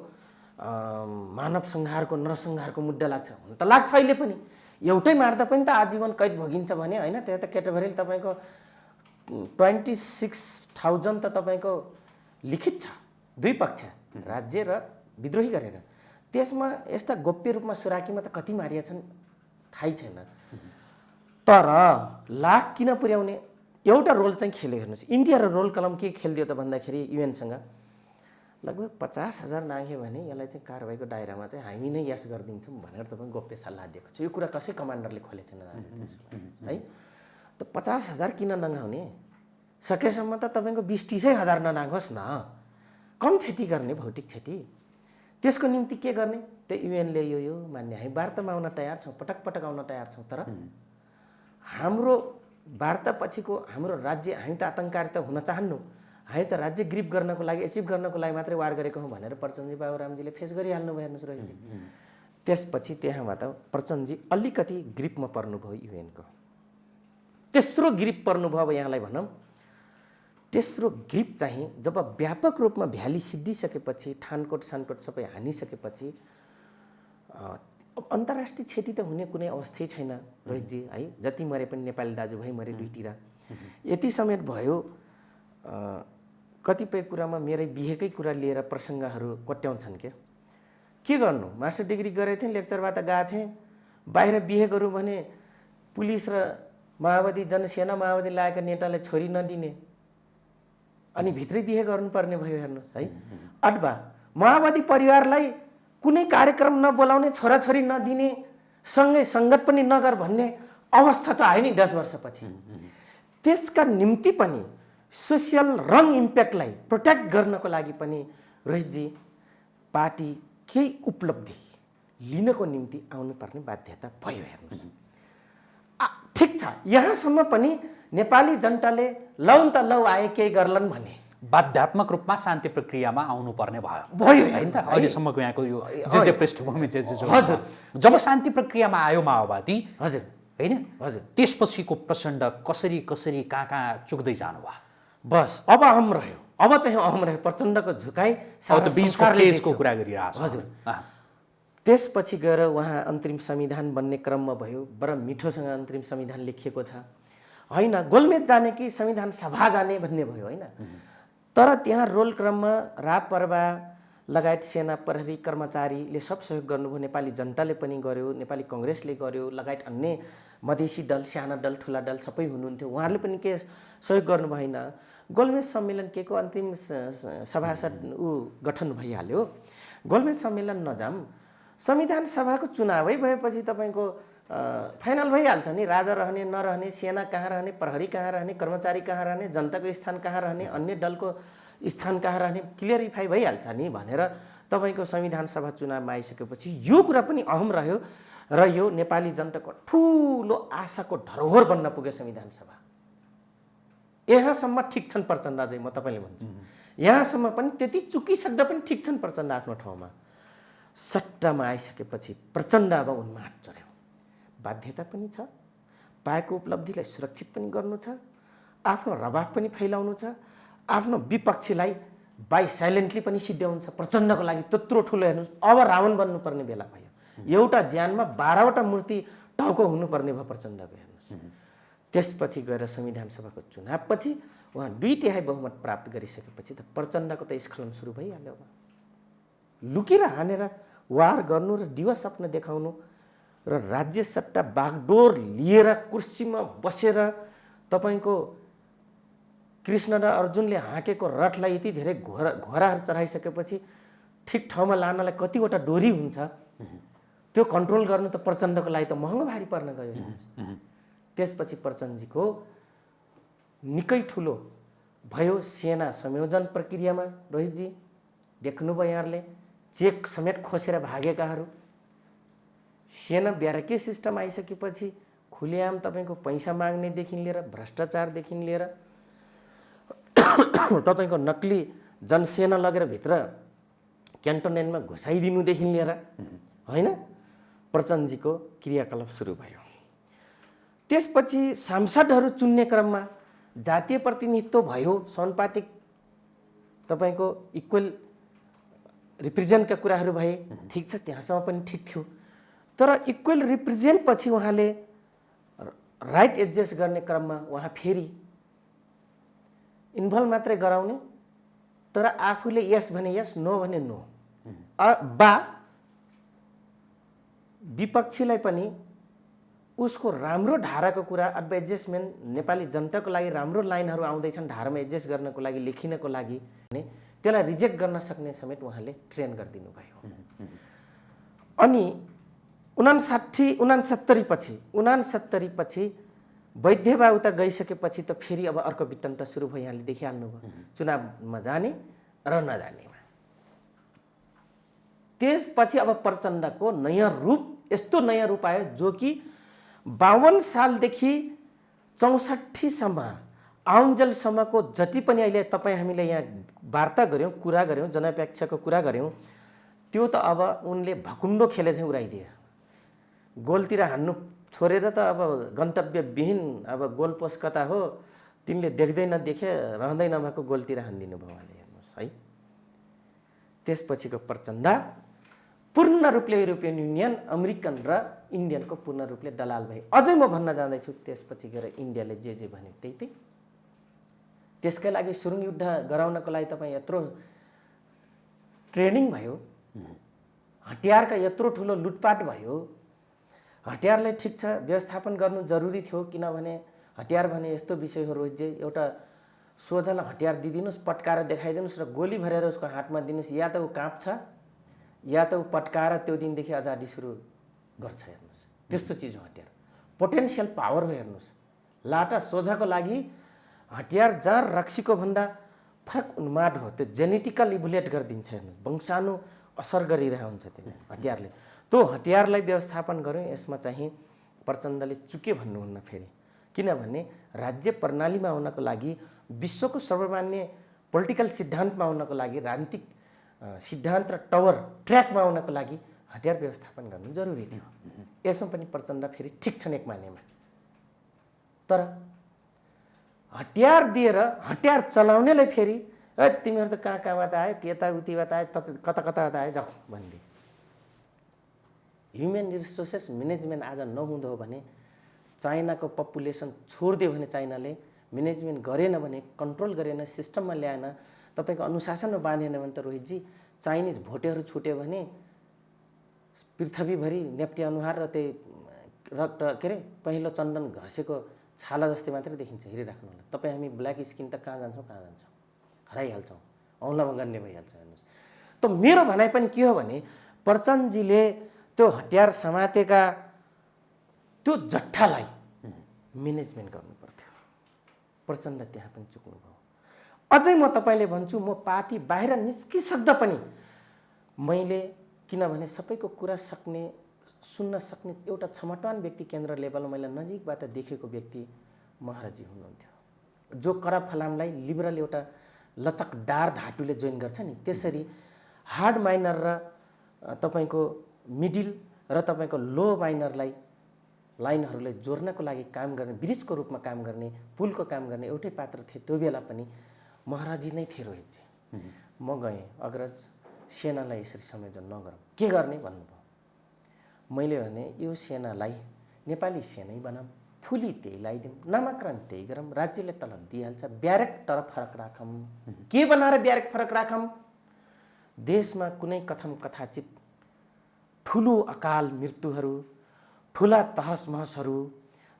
मानव संहारको, नरसंहारको मुद्दा लाग्छ। हुन त लाग्छ अहिले पनि, एउटै मार्दा पनि त आजीवन कैद भोगिन्छ भने होइन, त्यहाँ त केटाभरिले तपाईँको 26,000 त तपाईँको लिखित छ, दुई पक्ष राज्य र विद्रोही गरेर। त्यसमा यस्ता गोप्य रूपमा सुराकीमा त कति मारिया छन् थाहै छैन। तर लाख किन पुर्याउने एउटा रोल चाहिँ खेल्यो हेर्नुहोस्। इन्डिया र रोल कलम के खेलिदियो त भन्दाखेरि युएनसँग लगभग 50,000 नाघ्यो भने यसलाई चाहिँ कारबाहीको दायरामा चाहिँ हामी नै यस गरिदिन्छौँ भनेर तपाईँ गोप्य सल्लाह दिएको छ। यो कुरा कसै कमान्डरले खोलेछन् है। त 50,000 किन नगाउने, सकेसम्म त तपाईँको 20-30,000 ननाघोस् न, कम क्षति गर्ने, भौतिक क्षति। त्यसको निम्ति के गर्ने, त्यो युएनले यो मान्ने, हामी वार्तामा आउन तयार छौँ, पटक पटक आउन तयार छौँ। तर हाम्रो वार्ता पछिको हाम्रो राज्य, हामी त आतङ्ककारिता हुन चाहन्नु, हामी त राज्य ग्रिप गर्नको लागि, एचिभ गर्नको लागि मात्रै वार गरेको हौँ भनेर प्रचण्डजी बाबुरामजीले फेस गरिहाल्नु भयो हेर्नुहोस् रोहितजी। त्यसपछि त्यहाँबाट प्रचण्डजी अलिकति ग्रिपमा पर्नुभयो युएनको। तेस्रो ग्रिप पर्नुभयो। अब यहाँलाई भनौँ तेस्रो ग्रिप चाहिँ जब व्यापक रूपमा भ्याली सिद्धिसकेपछि, ठानकोट सानकोट सबै हानिसकेपछि अन्तर्राष्ट्रिय क्षति त हुने कुनै अवस्थै छैन रोहितजी है। जति मरे पनि नेपाली दाजुभाइ मरे दुईतिर। यति समेत भयो कतिपय कुरामा मेरै बिहेकै कुरा लिएर प्रसङ्गहरू कोट्याउँछन् के गर्नु। मास्टर डिग्री गरेको थिएँ, लेक्चरबाट गएको थिएँ, बाहिर बिहे गरौँ भने पुलिस र माओवादी जनसेना माओवादी लागेका नेताले छोरी नदिने, अनि भित्रै बिहे गर्नुपर्ने भयो हेर्नुहोस् है। अथवा माओवादी परिवारलाई कुनै कार्यक्रम नबोलाउने, छोराछोरी नदिने, सँगै सङ्गत पनि नगर भन्ने अवस्था त आयो नि 10 वर्षपछि। त्यसका निम्ति पनि सोसियल रङ इम्प्याक्टलाई प्रोटेक्ट गर्नको लागि पनि रोहितजी पार्टी केही उपलब्धि लिनको निम्ति आउनुपर्ने बाध्यता भयो हेर्नुहोस्। ठिक छ, यहाँसम्म पनि नेपाली जनताले लौन त लौ आए केही गर्लान् भने बाध्यात्मक रूपमा शान्ति प्रक्रियामा आउनुपर्ने भयो हैन त। अहिलेसम्मको यहाँको यो जे पृष्ठभूमि जे हजुर, जब शान्ति प्रक्रियामा आयो माओवादी हजुर हैन, हजुर, त्यसपछिको प्रचण्ड कसरी कसरी कहाँ चुक्दै जानुभयो। बस अब अहम रह्यो, अब चाहिँ अहम रह्यो प्रचण्डको झुकाइ। अब त बीचको कुरा गरिरहेछ हजुर। त्यसपछि गएर उहाँ अन्तरिम संविधान बन्ने क्रममा भयो। बडा मिठोसँग अन्तरिम संविधान लेखिएको छ होइन। गोलमेज जाने कि संविधान सभा जाने भन्ने भयो होइन। तर त्यहाँ रोल क्रममा रापरवा लगायत सेना प्रहरी कर्मचारीले सब सहयोग गर्नुभयो। नेपाली जनताले पनि गर्यो, नेपाली कङ्ग्रेसले गर्यो, लगायत अन्य मधेसी दल, साना दल, ठुला दल सबै हुनुहुन्थ्यो, उहाँहरूले पनि के सहयोग गर्नु भएन। गोलमेज सम्मेलन के को अन्तिम सभासद गठन भइहाल्यो। गोलमेज सम्मेलन नजाम, संविधान सभाको चुनावै भएपछि तपाईँको फाइनल भइहाल्छ नि। राजा रहने नरहने, सेना कहाँ रहने, प्रहरी कहाँ रहने, कर्मचारी कहाँ रहने, जनताको स्थान कहाँ रहने, अन्य दलको स्थान कहाँ रहने क्लियरिफाई भइहाल्छ नि भनेर तपाईँको संविधान सभा चुनावमा आइसकेपछि यो कुरा पनि अहम रह्यो। र यो नेपाली जनताको ठुलो आशाको धरोहर बन्न पुग्यो संविधान सभा। यहाँसम्म ठिक छन् प्रचण्ड, अझै म तपाईँले भन्छु यहाँसम्म पनि त्यति चुकिसक्दा पनि ठिक छन् प्रचण्ड आफ्नो ठाउँमा। सट्टामा आइसकेपछि प्रचण्ड अब उन्माद चढ्यो। बाध्यता पनि छ, पाएको उपलब्धिलाई सुरक्षित पनि गर्नु छ, आफ्नो रवाब पनि फैलाउनु छ, आफ्नो विपक्षीलाई बाई साइलेन्टली पनि सिद्ध्याउनु छ। प्रचण्डको लागि त्यत्रो ठुलो हेर्नुहोस्, अब रावण बन्नुपर्ने बेला भयो। एउटा ज्यानमा 12वटा मूर्ति टाउको हुनुपर्ने भयो प्रचण्डको हेर्नुहोस्। त्यसपछि गएर संविधान सभाको चुनावपछि उहाँ 2/3 बहुमत प्राप्त गरिसकेपछि त प्रचण्डको त स्खलन सुरु भइहाल्यो। अब लुकेर हानेर वार गर्नु र दिवा सपना देखाउनु र राज्य सट्टा बागडोर लिएर कुर्सीमा बसेर तपाईँको कृष्ण र अर्जुनले हाँकेको रथलाई यति धेरै घोडाहरू चढाइसकेपछि ठिक ठाउँमा लानलाई कतिवटा डोरी हुन्छ, त्यो कन्ट्रोल गर्नु त प्रचण्डको लागि त महँगो भारी पर्न गयो। त्यसपछि प्रचण्डजीको निकै ठुलो भयो सेना संयोजन प्रक्रियामा। रोहितजी देख्नुभयो यहाँले, चेक समेत खोसेर भागेकाहरू। सेना ब्यारकी सिस्टम आइसकेपछि खुलेआम तपाईँको पैसा माग्नेदेखि लिएर भ्रष्टाचारदेखि लिएर तपाईँको नक्ली जनसेना लगेर भित्र क्यान्टोनमेन्टमा घुसाइदिनुदेखि लिएर होइन प्रचण्डजीको क्रियाकलाप सुरु भयो। त्यसपछि सांसदहरू चुन्ने क्रममा जातीय प्रतिनिधित्व भयो, समानुपातिक तपाईँको इक्वल रिप्रेजेन्टका कुराहरू भए, ठिक छ, त्यहाँसम्म पनि ठिक थियो। तर इक्वल रिप्रेजेन्ट पछि उहाँले राइट एडजस्ट गर्ने क्रममा उहाँ फेरि इन्भल्भ मात्रै गराउने, तर आफूले यस भने यस, नो भने नो। बा विपक्षीलाई पनि उसको राम्रो धाराको कुरा अथवा एडजस्टमेन्ट, नेपाली जनताको लागि राम्रो लाइनहरू आउँदैछन् धारामा एडजस्ट गर्नको लागि, लेखिनको लागि भने त्यसलाई रिजेक्ट गर्न सक्ने समेत उहाँले ट्रेन गरिदिनु भयो। अनि 69 पछि वैद्यबा उता गइसकेपछि त फेरि अब अर्को वृत्तान्त सुरु भयो। यहाँले देखिहाल्नुभयो चुनावमा जाने र नजानेमा। त्यसपछि अब प्रचण्डको नयाँ रूप, यस्तो नयाँ रूप आयो जो कि 52 सालदेखि 64 सम्म आउन्जेलसम्मको जति पनि अहिले तपाईँ हामीले यहाँ वार्ता गऱ्यौँ, कुरा गऱ्यौँ, जनअपेक्षाको कुरा गऱ्यौँ, त्यो त अब उनले भकुण्डो खेले चाहिँ उडाइदिए। गोलतिर हान्नु छोडेर त अब गन्तव्यविहीन, अब गोल पोस्ट कता हो तिनले देख्दै नदेखे रहँदै नभएको गोलतिर हानिदिनु भयो उहाँले। हेर्नुहोस् है, त्यसपछिको प्रचण्ड पूर्ण रूपले युरोपियन युनियन, अमेरिकन र इन्डियनको पूर्ण रूपले दलाल भए। अझै म भन्न जाँदैछु, त्यसपछि गएर इन्डियाले जे जे भन्यो त्यही। त्यसकै लागि सुरुङ युद्ध गराउनको लागि तपाईँ यत्रो ट्रेनिङ भयो, हतियारका यत्रो ठुलो लुटपाट भयो। हतियारलाई ठिक छ व्यवस्थापन गर्नु जरुरी थियो, किनभने हतियार भने यस्तो विषय हो रोहितजी, एउटा सोझालाई हतियार दिदिनुहोस्, पट्काएर देखाइदिनुहोस् र गोली भरेर उसको हातमा दिनुहोस्, या त ऊ काँप्छ या त ऊ पट्काएर त्यो दिनदेखि आजादी सुरु गर्छ। हेर्नुहोस्, त्यस्तो चिज हो हतियार, पोटेन्सियल पावर हो। हेर्नुहोस्, लाटा सोझाको लागि हतियार जहाँ रक्सीको भन्दा फरक उन्माद हो, त्यो जेनेटिकल इभुलेट गरिदिन्छ। हेर्नुहोस्, वंशाणु असर गरिरहेको हुन्छ त्यसले हतियारले। त्यो हतियारलाई व्यवस्थापन गऱ्यौँ, यसमा चाहिँ प्रचण्डले चुके भन्नुहुन्न फेरि। किनभने राज्य प्रणालीमा आउनको लागि, विश्वको सर्वमान्य पोलिटिकल सिद्धान्तमा आउनको लागि, राजनीतिक सिद्धान्त र टावर ट्र्याकमा आउनको लागि हतियार व्यवस्थापन गर्नु जरुरी थियो। यसमा पनि प्रचण्ड फेरि ठिक छन् एक मानेमा। तर हतियार दिएर हतियार चलाउनेलाई फेरि तिमीहरू त कहाँ कहाँबाट आयो, यताउतिबाट आयो, कता कताबाट आयो, जाऊ भनिदिए। ह्युमन रिसोर्सेस म्यानेजमेन्ट आज नहुँदो हो भने, चाइनाको पपुलेसन छोडिदियो भने, चाइनाले म्यानेजमेन्ट गरेन भने, कन्ट्रोल गरेन, सिस्टममा ल्याएन, तपाईँको अनुशासनमा बाँधेन भने त रोहितजी चाइनिज भोटेहरू छुट्यो भने पृथ्वीभरि नेप्टी अनुहार र त्यही रक्त के अरे पहिलो चन्दन घसेको छाला जस्तै मात्रै देखिन्छ। हेरिराख्नु होला तपाईँ। हामी ब्ल्याक स्किन त कहाँ जान्छौँ, हराइहाल्छौँ, औँलामा गन्ने भइहाल्छ। हेर्नुहोस्, त मेरो भनाइ पनि के हो भने, प्रचण्डजीले त्यो हतियार समातेका त्यो जट्ठालाई म्यानेजमेन्ट गर्नु पर्थ्यो। प्रचण्ड त्यहाँ पनि चुक्नु भयो। अझै म तपाईँले भन्छु, म पार्टी बाहिर निस्किसक्दा पनि मैले, किनभने सबैको कुरा सक्ने, सुन्न सक्ने एउटा क्षमतावान व्यक्ति केन्द्र लेभलमा मैले नजिकबाट देखेको व्यक्ति महाराजी हुनुहुन्थ्यो, जो कडा फलामलाई लिबरल एउटा लचकदार धातुले जोइन गर्छ नि, त्यसरी हार्ड माइनर र तपाईँको मिडिल र तपाईँको लो माइनरलाई, लाइनहरूलाई जोड्नको लागि काम गर्ने, ब्रिजको रूपमा काम गर्ने, पुलको काम गर्ने एउटै पात्र थिए। त्यो बेला पनि महाराजी नै थिए रोहितजी। म गएँ, अग्रज सेनालाई यसरी संयोजन नगरौँ, के गर्ने भन्नुभयो। मैले भने यो सेनालाई नेपाली सेनै बनाऊँ, फुली त्यही लगाइदिउँ, नामाकरण त्यही गरौँ, राज्यले तलब दिइहाल्छ, ब्यारेक तर फरक राखौँ। के बनाएर ब्यारेक फरक राखौँ? देशमा कुनै कथम कथाचित ठुलो अकाल मृत्युहरू, ठुला तहस महसहरू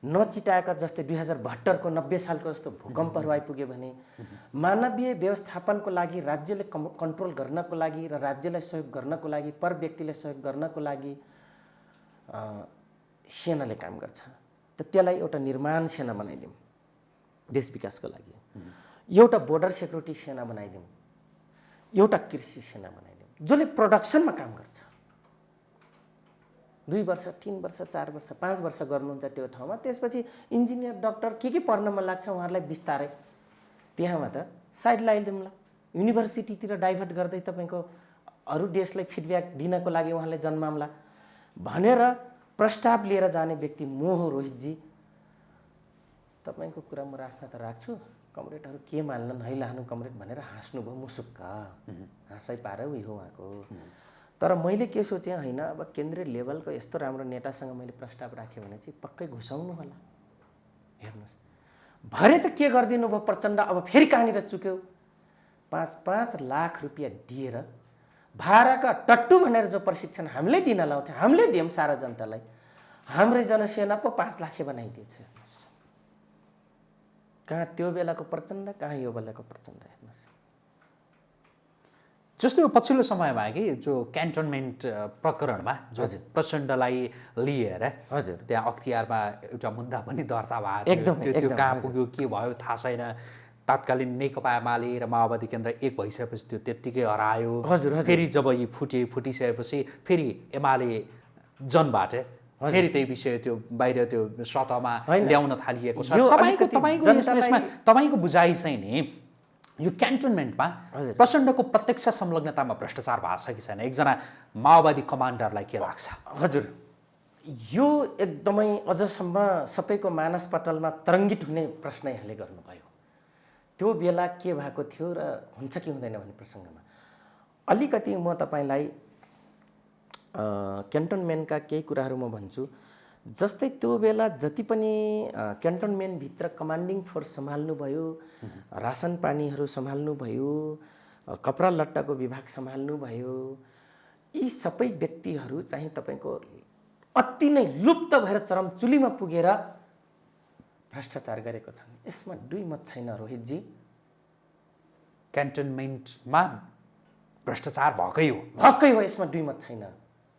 नचिटाएका, जस्तै 2072 को 90 सालको जस्तो भूकम्पहरू आइपुग्यो भने मानवीय व्यवस्थापनको लागि, राज्यले कन्ट्रोल गर्नको लागि र राज्यलाई सहयोग गर्नको लागि, पर व्यक्तिलाई सहयोग गर्नको लागि सेनाले काम गर्छ। त त्यसलाई एउटा निर्माण सेना बनाइदिउँ, देश विकासको लागि एउटा बोर्डर सेक्युरिटी सेना बनाइदिउँ, एउटा कृषि सेना बनाइदिउँ, जसले प्रोडक्सनमा काम गर्छ। 2 वर्ष, 3 वर्ष, 4 वर्ष, 5 वर्ष गर्नुहुन्छ त्यो ठाउँमा, त्यसपछि इन्जिनियर, डाक्टर के पढ्नमा लाग्छ उहाँहरूलाई बिस्तारै त्यहाँमा त साइड लगाइदिउँला। युनिभर्सिटीतिर डाइभर्ट गर्दै तपाईँको अरू देशलाई फिडब्याक दिनको लागि उहाँलाई जन्माउँला भनेर प्रस्ताव लिएर जाने व्यक्ति म हो रोहितजी। तपाईँको कुरा म राख्न त राख्छु, कमरेडहरू के मान्नन्, है लानु कमरेड भनेर हाँस्नुभयो मुसुक्क, हाँसै पार उयो उहाँको। तर मैले के सोचेँ, होइन अब केन्द्रीय लेभलको यस्तो राम्रो नेतासँग मैले प्रस्ताव राखेँ भने चाहिँ पक्कै घुसाउनु होला। हेर्नुहोस्, भरे त के गरिदिनु भयो प्रचण्ड। अब फेरि कहाँनिर चुक्यो। 5 लाख रुपियाँ दिएर भाडाका टट्टु भनेर जो प्रशिक्षण हामीले दिन लाउँथ्यौँ, हामीले दियौँ सारा जनतालाई, हाम्रै जनसेना पो 5 लाखे बनाइदिएछ। कहाँ त्यो बेलाको प्रचण्ड, कहाँ यो बेलाको प्रचण्ड। हेर्नुहोस् जस्तो यो पछिल्लो समयमा कि जो क्यान्टोनमेन्ट प्रकरणमा जो प्रचण्डलाई लिएर हजुर त्यहाँ अख्तियारमा एउटा मुद्दा पनि दर्ता भएको थियो, त्यो कहाँ पुग्यो के भयो थाहा छैन। तात्कालीन नेकपा एमाले र माओवादी केन्द्र एक भइसकेपछि त्यो त्यत्तिकै हरायो। फेरि जब यी फुटिसकेपछि फेरि एमाले जनबाट फेरि त्यही विषय त्यो बाहिर त्यो सतहमा ल्याउन थालिएको छ। तपाईँको बुझाइ चाहिँ नि यो क्यान्टोनमेन्टमा प्रचण्डको प्रत्यक्ष संलग्नतामा भ्रष्टाचार भएको छ कि छैन, एकजना माओवादी कमान्डरलाई के लाग्छ? हजुर यो एकदमै अझसम्म सबैको मानसपटलमा तरङ्गित हुने प्रश्न यहाँले गर्नुभयो। त्यो बेला के भएको थियो र हुन्छ कि हुँदैन भन्ने प्रसङ्गमा अलिकति म तपाईँलाई क्यान्टोनमेन्टका केही कुराहरू म भन्छु। जस्तै त्यो बेला जति पनि क्यान्टोनमेन्टभित्र कमान्डिङ फोर्स सम्हाल्नुभयो, रासन पानीहरू सम्हाल्नुभयो, कपडा लट्टाको विभाग सम्हाल्नुभयो, यी सबै व्यक्तिहरू चाहिँ तपाईँको अति नै लुप्त भएर चरमचुलीमा पुगेर भ्रष्टाचार गरेको छन्। यसमा दुई मत छैन रोहितजी। क्यान्टोनमेन्टमा भ्रष्टाचार भएकै हो, यसमा दुई मत छैन।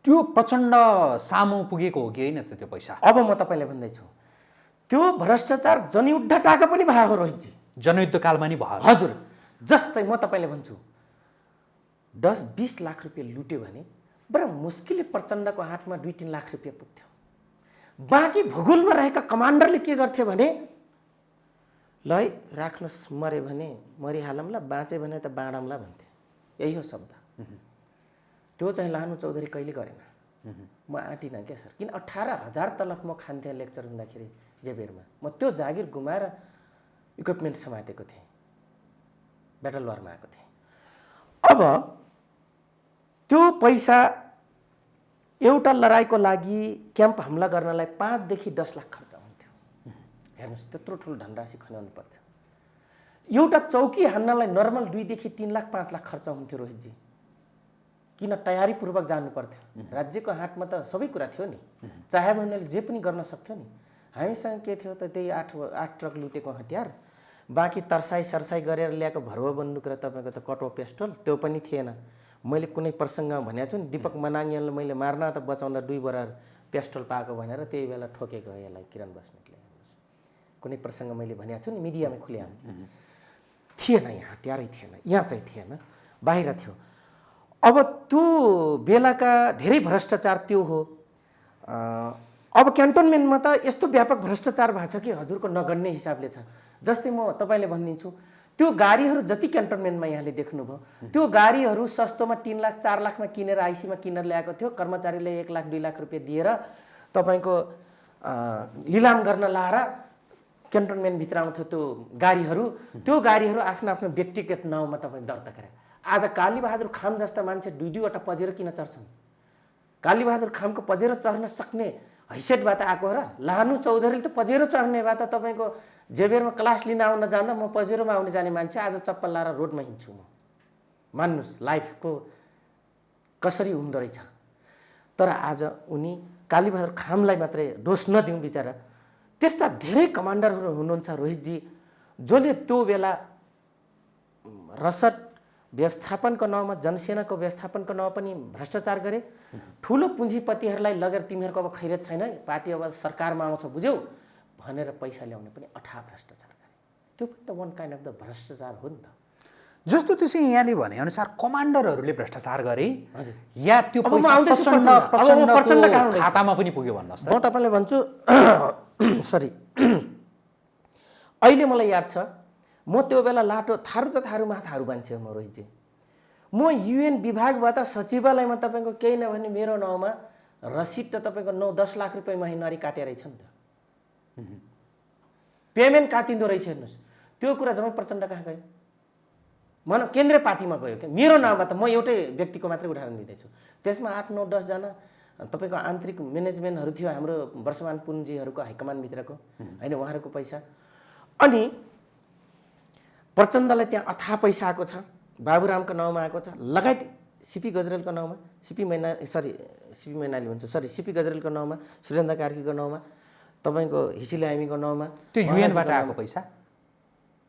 त्यो प्रचण्ड सामु पुगेको हो कि होइन त त्यो पैसा? अब म तपाईँलाई भन्दैछु त्यो भ्रष्टाचार जनयुद्ध टाका पनि भयो रोहितजी, जनयुद्धकालमा नि भयो। हजुर जस्तै म तपाईँलाई भन्छु 10-20 लाख रुपियाँ लुट्यो भने बडा मुस्किलले प्रचण्डको हातमा 2-3 लाख रुपियाँ पुग्थ्यो। बाँकी भूगोलमा रहेका कमान्डरले के गर्थे भने ल है राख्नुहोस्, मरे भने मरिहालौँला, बाँचे भने त बाँडौँला भन्थे। यही हो शब्द। त्यो चाहिँ लानु चौधरी कहिले गरेन। म आँटिनँ क्या सर, किन 18,000 तलक म खान्थेँ लेक्चर हुँदाखेरि जेबेरमा। म त्यो जागिर गुमाएर इक्विपमेन्ट समातेको थिएँ, ब्याटल वारमा आएको थिएँ। अब त्यो पैसा एउटा लडाइँको लागि क्याम्प हमला गर्नलाई 5 देखि 10 लाख खर्च हुन्थ्यो। हेर्नुहोस् त्यत्रो ठुलो धनराशि खनाउनु पर्थ्यो। एउटा चौकी हान्नलाई नर्मल 2 देखि 3 लाख 5 लाख खर्च हुन्थ्यो रोहितजी। किन तयारीपूर्वक जानु पर्थ्यो। राज्यको हातमा त सबै कुरा थियो नि, चाहे उनीहरूले जे पनि गर्न सक्थ्यो नि। हामीसँग के थियो त त्यही 8 ट्रक लुटेको हतियार, बाँकी तरसाई सरसाई गरेर ल्याएको भरुवा बन्दुक र तपाईँको त कटो पिस्टल त्यो पनि थिएन। मैले कुनै प्रसङ्गमा भनेको छु नि, दीपक मनाङले मैले मार्न त बचाउँदा 2 बरार पिस्टल पाएको भनेर त्यही बेला ठोकेको यसलाई किरण बस्नेतले। कुनै प्रसङ्ग मैले भनेको छु नि मिडियामा खुल्याम, थिएन यहाँ, हतियारै थिएन, यहाँ चाहिँ थिएन, बाहिर थियो। अब त्यो बेलाका धेरै भ्रष्टाचार त्यो हो। अब क्यान्टोनमेन्टमा त यस्तो व्यापक भ्रष्टाचार भएको छ कि हजुरको नगन्ने हिसाबले छ। जस्तै म तपाईँले भनिदिन्छु, त्यो गाडीहरू जति क्यान्टोनमेन्टमा यहाँले देख्नुभयो, त्यो गाडीहरू सस्तोमा 3 लाख 4 लाखमा किनेर आइसीमा किनेर ल्याएको थियो। कर्मचारीले 1 लाख 2 लाख रुपियाँ दिएर तपाईँको लिलाम गर्न लाएर क्यान्टोनमेन्टभित्र आउँथ्यो त्यो गाडीहरू। त्यो गाडीहरू आफ्नो आफ्नो व्यक्तिगत नाउँमा तपाईँ दर्ता गरे। आज कालीबहादुर खाम जस्ता मान्छे 2-2वटा पजेरो किन चढ्छन्? कालीबहादुर खामको पजेरो चढ्न सक्ने हैसियतबाट आएको र लानु चौधरीले त पजेरो चढ्ने भए त तपाईँको जेबेरमा क्लास लिन आउन जाँदा म पजेरोमा आउने जाने मान्छे आज चप्पल लाएर रोडमा हिँड्छु म। मान्नुहोस् लाइफको कसरी हुँदो रहेछ। तर आज उनी कालीबहादुर खामलाई मात्रै दोष नदिउँ, बिचरा त्यस्ता धेरै कमान्डरहरू हुनुहुन्छ रोहितजी, जसले त्यो बेला रसद व्यवस्थापनको नाउँमा, जनसेनाको व्यवस्थापनको नाउँमा पनि भ्रष्टाचार गरे। ठुलो पुँजीपतिहरूलाई लगेर तिमीहरूको अब खैरत छैन, पार्टी अब सरकारमा आउँछ बुझ्यौ भनेर पैसा ल्याउने पनि अथाह भ्रष्टाचार गरे। त्यो पनि त वान काइन्ड अफ द भ्रष्टाचार हो नि त। जस्तो त्यसै यहाँले भनेअनुसार कमान्डरहरूले भ्रष्टाचार गरे या त्यो अब म पैसा आउँदैछु प्रचण्डको खातामा पनि पुग्यो भन्नुहोस् त। म तपाईँलाई भन्छु सरी, अहिले मलाई याद छ म त्यो बेला लाटो थारू त थारूमा थारू मान्छे हो म रोहितजी। म UN विभागबाट सचिवालयमा तपाईँको केही नभने मेरो नाउँमा रसिद त तपाईँको 9-10 लाख रुपियाँ महिनारी काटेर छ नि त, पेमेन्ट काटिँदो रहेछ। हेर्नुहोस् त्यो कुरा जम्मै प्रचण्ड कहाँ गयो? मानव केन्द्रीय पार्टीमा गयो क्या, मेरो नाउँमा त म एउटै व्यक्तिको मात्रै उदाहरण दिँदैछु। त्यसमा 8-9-10 जना तपाईँको आन्तरिक म्यानेजमेन्टहरू थियो हाम्रो वर्षमान पुन्जीहरूको हाइकमान्डभित्रको, होइन उहाँहरूको पैसा। अनि प्रचण्डलाई त्यहाँ अथाह पैसा आएको छ, बाबुरामको नाउँमा आएको छ, लगायत सिपी गजरेलको नाउँमा, सिपी गजरेलको नाउँमा, सुरेन्द्र कार्कीको नाउँमा, तपाईँको हिसिले हामीको नाउँमा। त्यो युएनबाट आएको पैसा?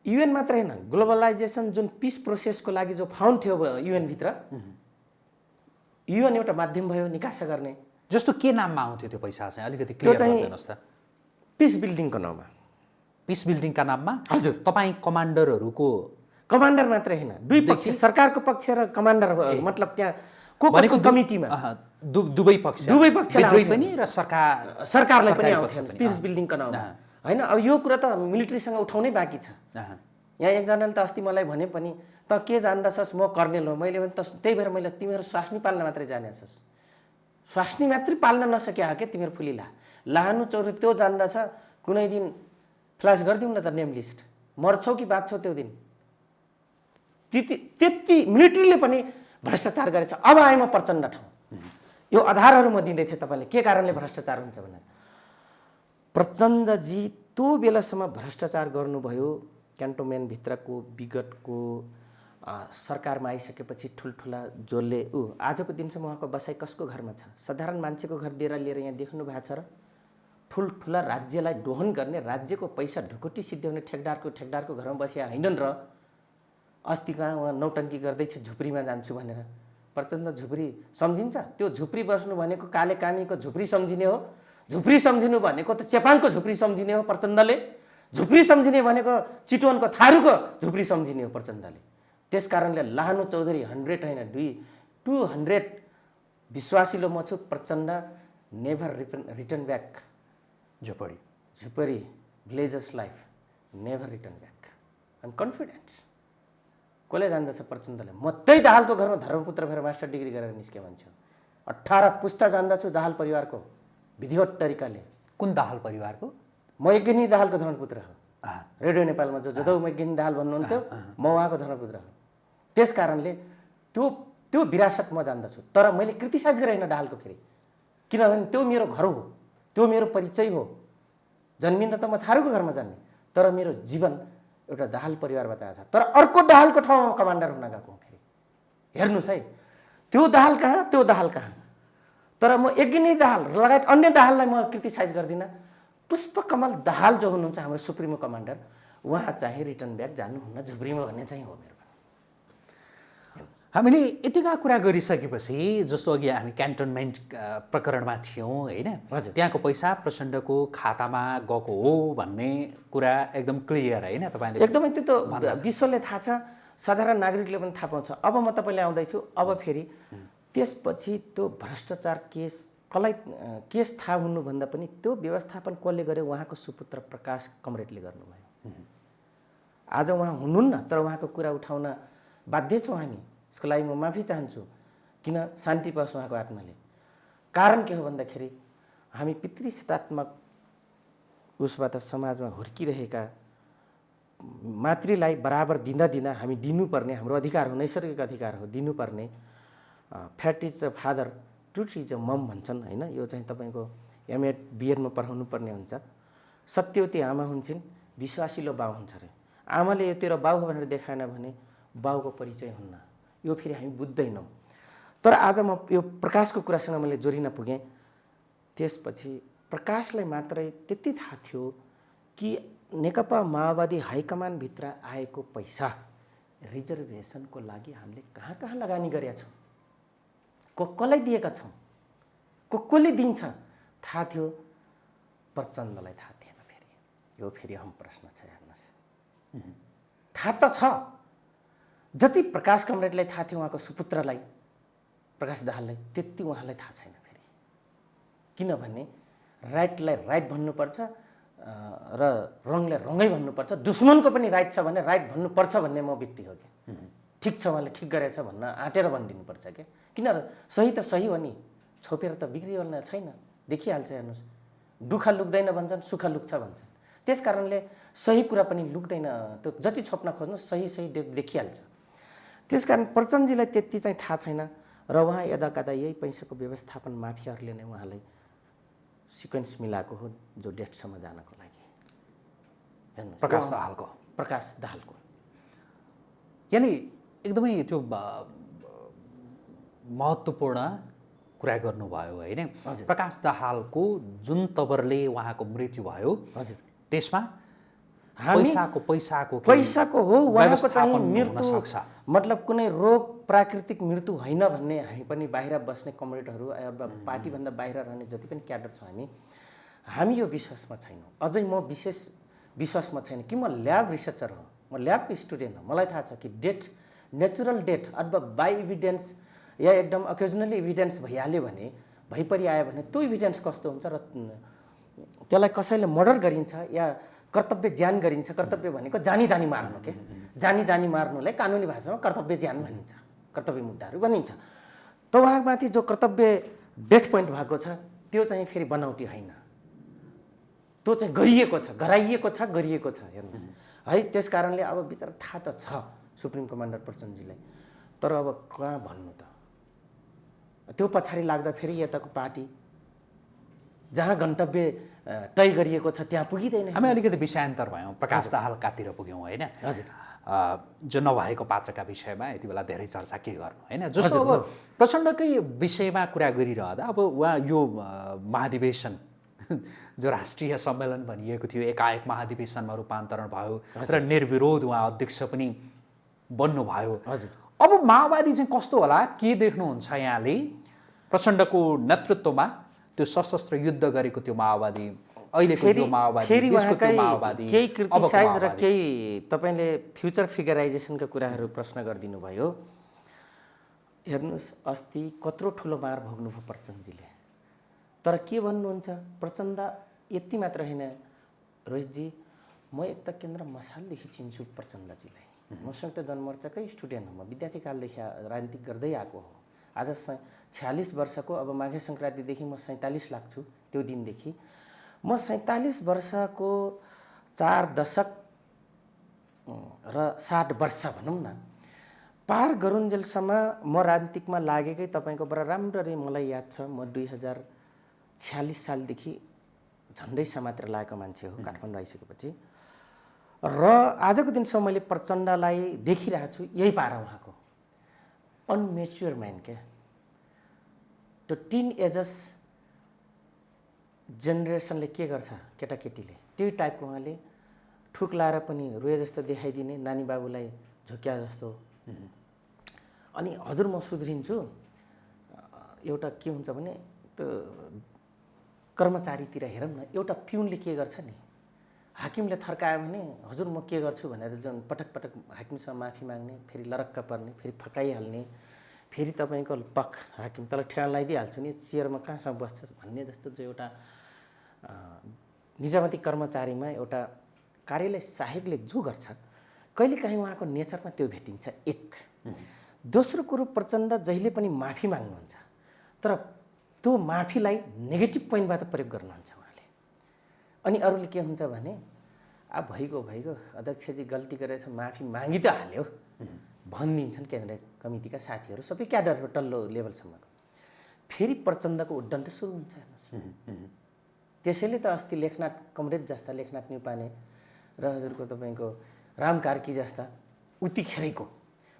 युएन मात्र होइन, ग्लोबलाइजेसन जुन पिस प्रोसेसको लागि जो फाउन्ड थियो युएनभित्र, युएन एउटा माध्यम भयो निकासा गर्ने। जस्तो के नाममा आउँथ्यो त्यो पैसा चाहिँ अलिकति त्यो क्लियर चाहिँ गरिदिनुहोस् त। पिस बिल्डिङको नाउँमा। पिस बिल्डिङका नाममा? हजुर। तपाईँ कमान्डरहरूको? कमान्डर मात्रै होइन, दुई पक्ष, सरकारको पक्ष र कमान्डर, मतलब त्यहाँ को छ कमिटीमा दुवै पक्ष विद्रोही पनि र सरकारलाई पनि आउँथ्यो पिस बिल्डिङको नाउँमा होइन। अब यो कुरा त मिलिट्रीसँग उठाउनै बाँकी छ। यहाँ एकजनाले त अस्ति मलाई भने पनि त के जान्दछस्, म कर्नेल हो। मैले भने त त्यही भएर मैले तिमीहरू स्वास्नी पाल्न मात्रै जानेछस्, स्वास्नी मात्रै पाल्न नसके हो क्या तिमीहरू फुलिला। लाहानु चौधरी त्यो जान्दछ, कुनै दिन फ्ल्यास गरिदिउँ न त नेम लिस्ट, मर्छौ कि बाँच्छौ त्यो दिन। त्यति मिलिट्रीले पनि भ्रष्टाचार गरेछ। अब आएँ म प्रचण्ड ठाउँ, यो आधारहरू म दिँदै थिएँ तपाईँले के कारणले भ्रष्टाचार हुन्छ भनेर। प्रचण्डजी त्यो बेलासम्म भ्रष्टाचार गर्नुभयो, क्यान्टोनमेन्टभित्रको विगतको सरकारमा आइसकेपछि ठुल्ठुला जसले आजको दिनसम्म उहाँको बसाइ कसको घरमा छ? साधारण मान्छेको घर डेरा लिएर यहाँ देख्नु भएको छ र? ठुल्ठुला राज्यलाई दोहन गर्ने, राज्यको पैसा ढुकुटी सिद्ध्याउने ठेकदारको घरमा बसिया होइनन् र? अस्ति कहाँ उहाँ नौटङ्की गर्दैछ झुप्रीमा जान्छु भनेर। प्रचण्ड झुप्री सम्झिन्छ? त्यो झुप्री बस्नु भनेको काले कामीको झुप्री सम्झिने हो? झुप्री सम्झिनु भनेको त चेपाङको झुप्री सम्झिने हो प्रचण्डले? झुप्री सम्झिने भनेको चितवनको थारूको झुप्री सम्झिने हो प्रचण्डले। त्यस कारणले लाहानु चौधरी 100 होइन 200 विश्वासिलो म छु। Prachanda never return back. झुपडी villagers life never return back. I'm confident. कसले जान्दछ प्रचण्डले? म त्यही दाहालको घरमा धर्मपुत्र भएर मास्टर डिग्री गरेर निस्के मान्छे। 18 पुस्ता जान्दछु दाहाल परिवारको विधिवत तरिकाले। कुन दाहाल परिवारको? म यज्ञनी दाहालको धर्मपुत्र हो। रेडियो नेपालमा जो जदौ यज्ञनी दाहाल भन्नुहुन्थ्यो, म उहाँको धर्मपुत्र हो। त्यस कारणले त्यो विरासत म जान्दछु। तर मैले क्रिटिसाइज गरेँ होइन दाहालको फेरि, किनभने त्यो मेरो घर हो, त्यो मेरो परिचय हो। जन्मिँदा त म थारूको घरमा जन्मेँ, तर मेरो जीवन एउटा दाहाल परिवारबाट आएको छ। तर अर्को दाहालको ठाउँमा कमान्डर हुन गएको फेरि। हेर्नुहोस् है, त्यो दाहाल कहाँ, त्यो दाहाल कहाँ। तर म यज्ञनी दाहाल लगायत अन्य दाहाललाई म क्रिटिसाइज गर्दिनँ। पुष्पकमल दाहाल जो हुनुहुन्छ हाम्रो सुप्रिमो कमान्डर, उहाँ चाहिँ रिटर्न ब्याक जानुहुन्न झुप्रीमा भन्ने चाहिँ हो मेरो। हामीले यतिका कुरा गरिसकेपछि, जस्तो अघि हामी क्यान्टोनमेन्ट प्रकरणमा थियौँ होइन, त्यहाँको पैसा प्रचण्डको खातामा गएको हो भन्ने कुरा एकदम क्लियर होइन तपाईँले? एकदमै, त्यो त विश्वले थाहा छ, साधारण नागरिकले पनि थाहा पाउँछ। अब म तपाईँले आउँदैछु, अब फेरि त्यसपछि त्यो भ्रष्टाचार कसलाई केस थाहा हुनुभन्दा पनि त्यो व्यवस्थापन कसले गर्यो? उहाँको सुपुत्र प्रकाश कमरेडले गर्नुभयो। आज उहाँ हुनुहुन्न, तर उहाँको कुरा उठाउन बाध्य छौँ हामी। यसको लागि म माफी चाहन्छु, किन शान्ति पाओस् उहाँको आत्माले। कारण के हो भन्दाखेरि हामी पितृसत्तात्मक उसबाट समाजमा हुर्किरहेका मातृलाई बराबर दिँदा हामी दिनुपर्ने हाम्रो अधिकार हो, नैसर्गिक अधिकार हो, दिनुपर्ने। Fat is a father, truth is a mum भन्छन् होइन। यो चाहिँ तपाईँको एमएड बिएडमा पढाउनु पर्ने हुन्छ। सत्यवती आमा हुन्छन्, विश्वासिलो बाउ हुन्छ अरे। आमाले यो तेरो बाउ हो भनेर देखाएन भने बाउको परिचय हुन्न। यो फेरि हामी बुझ्दैनौँ। तर आज म यो प्रकाशको कुरासँग मैले जोडिन पुगेँ। त्यसपछि प्रकाशलाई मात्रै त्यति थाहा थियो कि नेकपा माओवादी हाइकमान्डभित्र आएको पैसा रिजर्भेसनको लागि हामीले कहाँ कहाँ लगानी गरेका छौँ, कसलाई दिएका छौँ, कसले दिन्छ थाहा थियो। प्रचण्डलाई थाहा थिएन। फेरि यो फेरि अहम प्रश्न छ। हेर्नुहोस्, थाहा त छ, जति प्रकाश कमरेडलाई थाहा थियो उहाँको सुपुत्रलाई प्रकाश दाहाललाई, त्यति उहाँलाई थाहा छैन फेरि। किनभने राइटलाई राइट भन्नुपर्छ र रङलाई रङै भन्नुपर्छ। दुश्मनको पनि राइट छ भने राइट भन्नुपर्छ भन्ने म व्यक्ति हो क्या। ठिक छ, उहाँले ठिक गरेछ भन्न आँटेर भनिदिनुपर्छ क्या। किन सही त सही हो नि, छोपेर त बिग्रिवल्ने छैन, देखिहाल्छ। हेर्नुहोस्, दुःख लुक्दैन भन्छन्, सुख लुक्छ भन्छन्। त्यस कारणले सही कुरा पनि लुक्दैन। त्यो जति छोप्न खोज्नु सही देखिहाल्छ। त्यस कारण प्रचण्डजीलाई त्यति चाहिँ थाहा छैन र उहाँ यदा कदा यही पैसाको व्यवस्थापन माफियाहरूले नै उहाँलाई सिक्वेन्स मिलाएको हो जो डेटसम्म जानको लागि। हेर्नुहोस्, प्रकाश दाहालको प्रकाश दाहालको यानि एकदमै त्यो महत्त्वपूर्ण कुरा गर्नुभयो होइन। प्रकाश दाहालको जुन तवरले उहाँको मृत्यु भयो हजुर त्यसमा हामी पैसाको केही पैसाको हो उहाँको चाहिँ व्यवस्थापन हुन मृत्यु सक्छ। मतलब कुनै रोग प्राकृतिक मृत्यु होइन भन्ने हामी पनि बाहिर बस्ने कमरेडहरू पार्टीभन्दा बाहिर रहने जति पनि क्याडर छौँ हामी यो विश्वासमा छैनौँ। अझै म विशेष विश्वासमा छैन कि म ल्याब रिसर्चर हो, म ल्याबको स्टुडेन्ट हो। मलाई थाहा छ कि डेथ नेचुरल डेथ अथवा बाई इभिडेन्स या एकदम ओकेजनली इभिडेन्स भइहाल्यो भने भइपरि आयो भने त्यो इभिडेन्स कस्तो हुन्छ र त्यसलाई कसैले मर्डर गरिन्छ या कर्तव्य ज्यान गरिन्छ। कर्तव्य भनेको जानी जानी मार्नु के, जानी जानी मार्नुलाई कानुनी भाषामा कर्तव्य ज्यान भनिन्छ, कर्तव्य मुद्दाहरू भनिन्छ। त उहाँमाथि जो कर्तव्य डेथ पोइन्ट भएको छ त्यो चाहिँ फेरि बनावटी होइन, त्यो चाहिँ गरिएको छ, गराइएको छ, गरिएको छ। हेर्नुहोस् है, त्यस कारणले अब बिचरा थाहा त छ सुप्रिम कमान्डर प्रचण्डजीलाई, तर अब कहाँ भन्नु त। त्यो पछाडि लाग्दा फेरि यताको पार्टी जहाँ गन्तव्य तय गरिएको छ त्यहाँ पुगिँदैन। हामी अलिकति विषयान्तर भयौँ, प्रकाश दाहालकातिर पुग्यौँ होइन। हजुर, जो नभएको पात्रका विषयमा यति बेला धेरै चर्चा के गर्नु होइन। जस्तो अब प्रचण्डकै विषयमा कुरा गरिरहँदा अब उहाँ यो महाधिवेशन जो राष्ट्रिय सम्मेलन भनिएको थियो एकाएक महाधिवेशनमा रूपान्तरण भयो र निर्विरोध उहाँ अध्यक्ष पनि बन्नुभयो। हजुर, अब माओवादी चाहिँ कस्तो होला के देख्नुहुन्छ यहाँले? प्रचण्डको नेतृत्वमा त्यो सशस्त्र युद्ध गरेको त्यो माओवादी, अहिलेको त्यो माओवादी, फेरि त्यसको त्यो माओवादी, केही क्रिटिसाइज र केही तपाईँले फ्युचर फिगराइजेसनका कुराहरू प्रश्न गरिदिनु भयो। हेर्नुहोस्, अस्ति कत्रो ठुलो मार भोग्नुभयो प्रचण्डजीले, तर के भन्नुहुन्छ? प्रचण्ड यति मात्र होइन रोहितजी, म एक त केन्द्र मसालदेखि चिन्छु प्रचण्डजीलाई। म संयुक्त जनमोर्चाकै स्टुडेन्ट हो, म विद्यार्थीकालदेखि राजनीति गर्दै आएको हो। आज 46 वर्षको अब माघे सङ्क्रान्तिदेखि म 47 लाग्छु। त्यो दिनदेखि म 47 वर्षको 4 दशक र 60 वर्ष भनौँ न पार गरुन्जेलसम्म म राजनीतिकमा लागेकै तपाईँको बडा राम्ररी मलाई याद छ। म 2046 सालदेखि झन्डै समातेर लागेको मान्छे हो काठमाडौँ आइसकेपछि, र आजको दिनसम्म मैले प्रचण्डलाई देखिरहेको छु यही पारा उहाँको अनमेच्योर माइन्ड क्या। त्यो टिन एजस जेनेरेसनले के गर्छ केटाकेटीले त्यही टाइपको उहाँले ठुक लाएर पनि रोए जस्तो देखाइदिने, नानी बाबुलाई झुक्या जस्तो। अनि हजुर म सुध्रिन्छु, एउटा के हुन्छ भने त्यो कर्मचारीतिर हेरौँ न, एउटा पिउनले के गर्छ नि, हाकिमले थर्कायो भने हजुर म के गर्छु भनेर जुन पटक पटक हाकिमसँग माफी माग्ने, फेरि लरक्क पर्ने, फेरि फकाइहाल्ने, फेरि तपाईँको पख हाकिम तँलाई ठेला लगाइदिइहाल्छु नि, चेयरमा कहाँसँग बस्छ भन्ने जस्तो जो एउटा निजामती कर्मचारीमा एउटा कार्यालय सहायकले जो गर्छ, कहिलेकाहीँ उहाँको नेचरमा त्यो भेटिन्छ। एक दोस्रो कुरो, प्रचण्ड जहिले पनि माफी माग्नुहुन्छ, तर त्यो माफीलाई नेगेटिभ पोइन्टबाट प्रयोग गर्नुहुन्छ उहाँले। अनि अरूले के हुन्छ भने अब भइगयो अध्यक्षजी गल्ती गरेछ माफी मागी त हाल्यो भनिदिन्छन् केन्द्रीय कमिटीका साथीहरू, सबै क्याडरहरू तल्लो लेभलसम्मको। फेरि प्रचण्डको उड्डन्त सुरु हुन्छ। हेर्नुहोस्, त्यसैले त अस्ति लेखनाथ कमरेड जस्ता, लेखनाथ न्युपाने र हजुरको तपाईँको राम कार्की जस्ता उतिखेरैको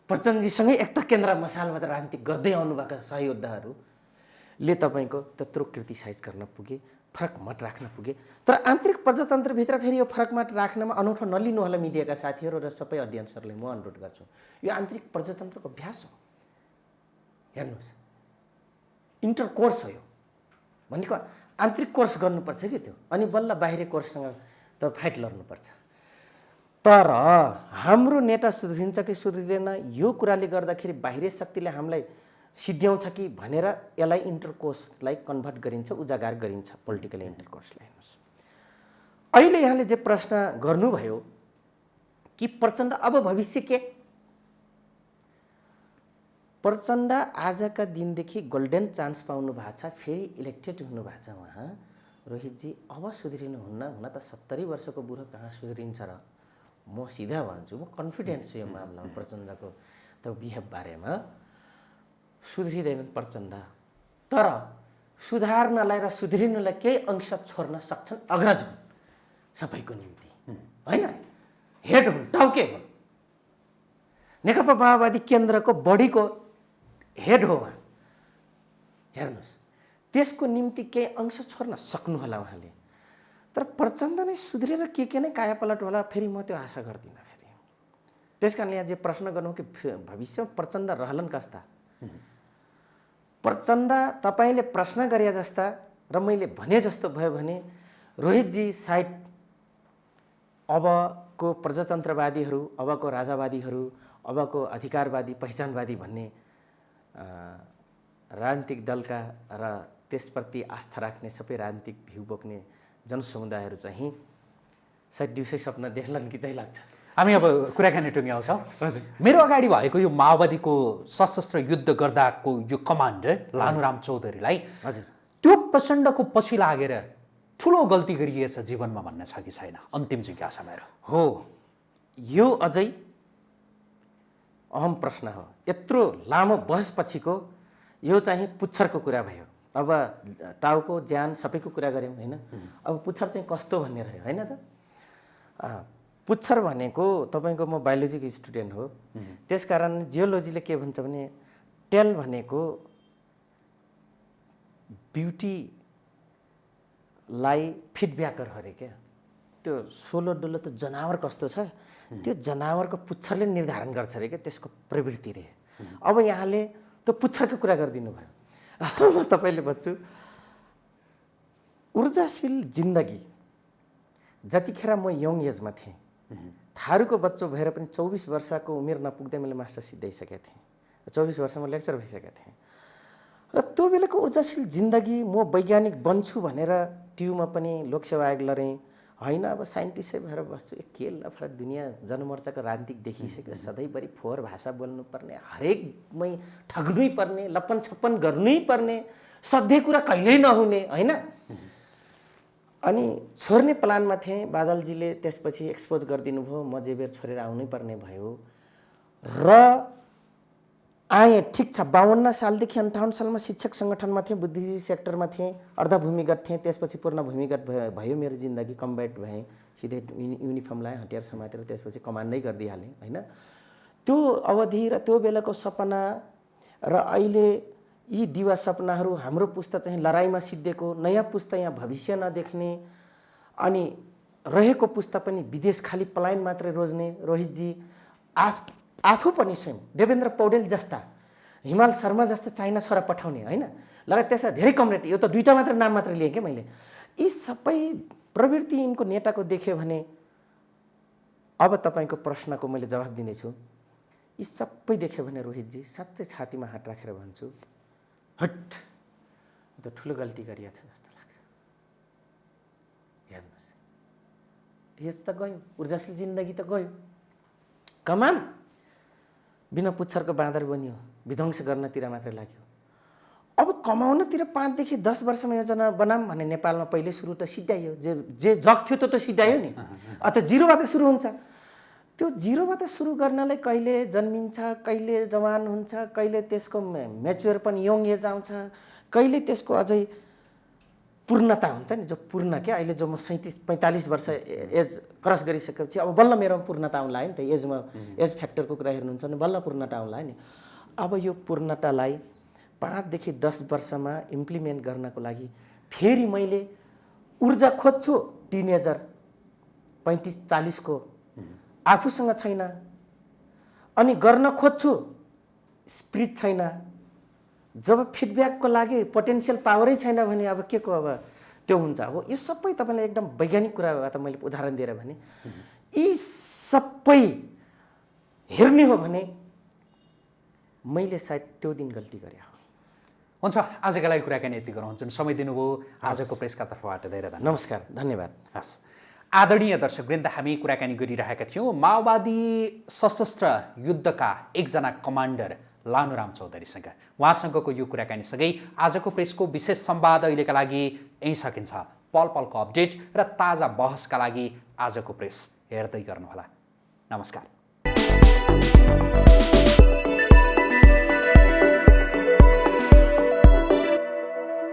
प्रचण्डजीसँगै एकता केन्द्र मसालमा त राजनीति गर्दै आउनुभएका सहयोद्धाहरूले तपाईँको त्यत्रो क्रिटिसाइज गर्न पुगे, फरक मत राख्न पुगे। तर आन्तरिक प्रजातन्त्रभित्र फेरि यो फरक मत राख्नमा अनौठो नलिनु होला मिडियाका साथीहरू र सबै अडियन्सहरूलाई म अनुरोध गर्छु। यो आन्तरिक प्रजातन्त्रको अभ्यास हो। हेर्नुहोस्, इन्टरकोर्स हो यो भनेको, आन्तरिक कोर्स गर्नुपर्छ कि त्यो, अनि बल्ल बाहिरी कोर्ससँग त फाइट लड्नुपर्छ। तर हाम्रो नेता सुध्रिन्छ कि सुध्रिँदैन यो कुराले गर्दाखेरि बाहिरी शक्तिले हामीलाई सिद्ध्याउँछ कि भनेर यसलाई इन्टरकोर्सलाई कन्भर्ट गरिन्छ, उजागर गरिन्छ पोलिटिकल इन्टरकोर्सलाई। हेर्नुहोस्, अहिले यहाँले जे प्रश्न गर्नुभयो कि प्रचण्ड अब भविष्य के, प्रचण्ड आजका दिनदेखि गोल्डन चान्स पाउनु भएको छ, फेरि इलेक्टेड हुनुभएको छ उहाँ। रोहितजी अब सुध्रिनुहुन्न, हुन त 70 वर्षको बुढो कहाँ सुध्रिन्छ र। म सिधा भन्छु, म कन्फिडेन्ट छु यो मामलामा प्रचण्डको त बिहेभ बारेमा। सुध्रिँदैनन् प्रचण्ड, तर सुधार्नलाई र सुध्रिनुलाई केही अंश छोड्न सक्छन् अग्रज हुन् सबैको निम्ति। होइन, हेड हुन्, टाउके हुन्। नेकपा माओवादी केन्द्रको बडीको हेड हो उहाँ। हेर्नुहोस्, त्यसको निम्ति केही अंश छोड्न सक्नुहोला उहाँले, तर प्रचण्ड नै सुध्रेर के नै कायापलट होला फेरि म त्यो आशा गर्दिनँ। फेरि त्यस कारणले यहाँ जे प्रश्न गर्नु कि भविष्यमा प्रचण्ड रहलन कस्ता, प्रचण्ड तपाईँले प्रश्न गरे जस्ता र मैले भने जस्तो भयो भने रोहितजी सायद अबको प्रजातन्त्रवादीहरू, अबको राजावादीहरू, अबको अधिकारवादी, पहिचानवादी भन्ने राजनीतिक दलका र त्यसप्रति आस्था राख्ने सबै राजनीतिक भ्यू बोक्ने जनसमुदायहरू चाहिँ सायद दिउँसै सपना देख्लान् कि चाहिँ लाग्छ। हामी अब कुराकानी टुङ्ग्याउँछौँ। मेरो अगाडि भएको यो माओवादीको सशस्त्र युद्ध गर्दाको यो कमान्डर लानुराम चौधरीलाई हजुर त्यो प्रचण्डको पछि लागेर ठुलो गल्ती गरिएछ जीवनमा भन्ने छ कि छैन? अन्तिम जिज्ञासा मेरो हो। यो अझै अहम प्रश्न हो। यत्रो लामो बहसपछिको यो चाहिँ पुच्छरको कुरा भयो। अब टाउको ज्यान सबैको कुरा गऱ्यौँ होइन, अब पुच्छर चाहिँ कस्तो भन्ने रह्यो होइन त। पुच्छर भनेको तपाईँको म बायोलोजीको स्टुडेन्ट हो, त्यसकारण जियोलोजीले के भन्छ भने टेल भनेको ब्युटीलाई फिडब्याकर अरे क्या। त्यो सोलो डोलो त जनावर कस्तो छ त्यो जनावरको पुच्छरले निर्धारण गर्छ अरे क्या त्यसको प्रवृत्ति रे। अब यहाँले त्यो पुच्छरको कुरा गरिदिनु भयो। म तपाईँले भन्छु ऊर्जाशील जिन्दगी जतिखेर म यङ एजमा थिएँ, थारूको बच्चो भएर पनि 24 वर्षको उमेर नपुग्दै मैले मास्टर सिद्धाइसकेको थिएँ, 24 वर्षमा लेक्चर भइसकेको थिएँ। र त्यो बेलाको ऊर्जाशील जिन्दगी म वैज्ञानिक बन्छु भनेर ट्युमा पनि लोकसेवा आयोग लडेँ होइन। अब साइन्टिस्टै भएर बस्छु, के लफडा दुनियाँ जनमोर्चाको राजनीतिक देखिसक्यो। सधैँभरि फोहोर भाषा बोल्नुपर्ने, हरेकमै ठग्नै पर्ने, लप्पन छप्पन गर्नै पर्ने, सधैँ कुरा कहिल्यै नहुने होइन। अनि छोड्ने प्लानमा थिएँ, बादलजीले त्यसपछि एक्सपोज गरिदिनु भयो, म जे बेर छोडेर आउनै पर्ने भयो र आएँ। ठिक छ, 52 सालदेखि 58 सालमा शिक्षक सङ्गठनमा थिएँ, बुद्धिजीवी सेक्टरमा थिएँ, अर्ध भूमिगत थिएँ, त्यसपछि पूर्ण भूमिगत भयो मेरो जिन्दगी। कम्ब्याट भएँ, सिधै युनिफर्म लाएँ, हतियार समातेर त्यसपछि कमान्डै गरिदिइहालेँ होइन। त्यो अवधि र त्यो बेलाको सपना र अहिले यी दिवा सपनाहरू हाम्रो पुस्ता चाहिँ लडाइँमा सिद्धिएको, नयाँ पुस्ता यहाँ भविष्य नदेख्ने, अनि रहेको पुस्ता पनि विदेश खालि पलायन मात्रै रोज्ने। रोहितजी आफू पनि स्वयं देवेन्द्र पौडेल जस्ता, हिमाल शर्मा जस्ता चाइना छोरा पठाउने होइन, लगायत त्यसमा धेरै कमरेड, यो त दुईवटा मात्र नाम मात्र लिएँ क्या मैले। यी सबै प्रवृत्ति यिनको नेताको देख्यो भने अब तपाईँको प्रश्नको मैले जवाफ दिनेछु। यी सबै देख्यो भने रोहितजी साँच्चै छातीमा हात राखेर भन्छु, हट त ठुलो गल्ती गरिएको छ जस्तो लाग्छ। हेर्नुहोस्, यस त गयो, ऊर्जाशील जिन्दगी त गयो, कमान बिना पुच्छरको बाँदर बनियो, विध्वंस गर्नतिर मात्रै लाग्यो। अब कमाउनतिर 5 देखि 10 वर्षमा योजना बनाऊँ भने नेपालमा पहिले सुरु त सिद्ध्यायो, जे जग थियो त्यो त सिद्ध्यायो नि। अथवा जिरोबाट सुरु हुन्छ। त्यो जिरोबाट सुरु गर्नलाई कहिले जन्मिन्छ, कहिले जवान हुन्छ, कहिले त्यसको म्याच्योर पनि यङ एज आउँछ, कहिले त्यसको अझै पूर्णता हुन्छ नि, जो पूर्ण क्या अहिले जो म 37-45 वर्ष एज क्रस गरिसकेपछि अब बल्ल मेरोमा पूर्णता आउला नि त। एजमा एज फ्याक्टरको कुरा हेर्नुहुन्छ भने बल्ल पूर्णता आउला नि। अब यो पूर्णतालाई 5 देखि 10 वर्षमा इम्प्लिमेन्ट गर्नको लागि फेरि मैले ऊर्जा खोज्छु। टिनेजर 35-40 को आफूसँग छैन, अनि गर्न खोज्छु, स्पिरिट छैन। जब फिडब्याकको लागि पोटेन्सियल पावरै छैन भने अब के को अब त्यो हुन्छ हो। यो सबै तपाईँलाई एकदम वैज्ञानिक कुराबाट मैले उदाहरण दिएर भने यी सबै हेर्ने हो भने मैले सायद त्यो दिन गल्ती गरेँ हो। हुन्छ, आजका लागि कुराकानी यति गरौँ। जुन समय दिनुभयो आजको प्रेसका तर्फबाट धेरै धन्यवाद। नमस्कार, धन्यवाद। हस्, आदरणीय दर्शकवृन्द, हामी कुराकानी गरिरहेका थियौँ माओवादी सशस्त्र युद्धका एकजना कमान्डर लानुराम चौधरीसँग। उहाँसँगको यो कुराकानीसँगै आजको प्रेसको विशेष संवाद अहिलेका लागि यहीँ सकिन्छ। पल पलको अपडेट र ताजा बहसका लागि आजको प्रेस हेर्दै गर्नुहोला। नमस्कार।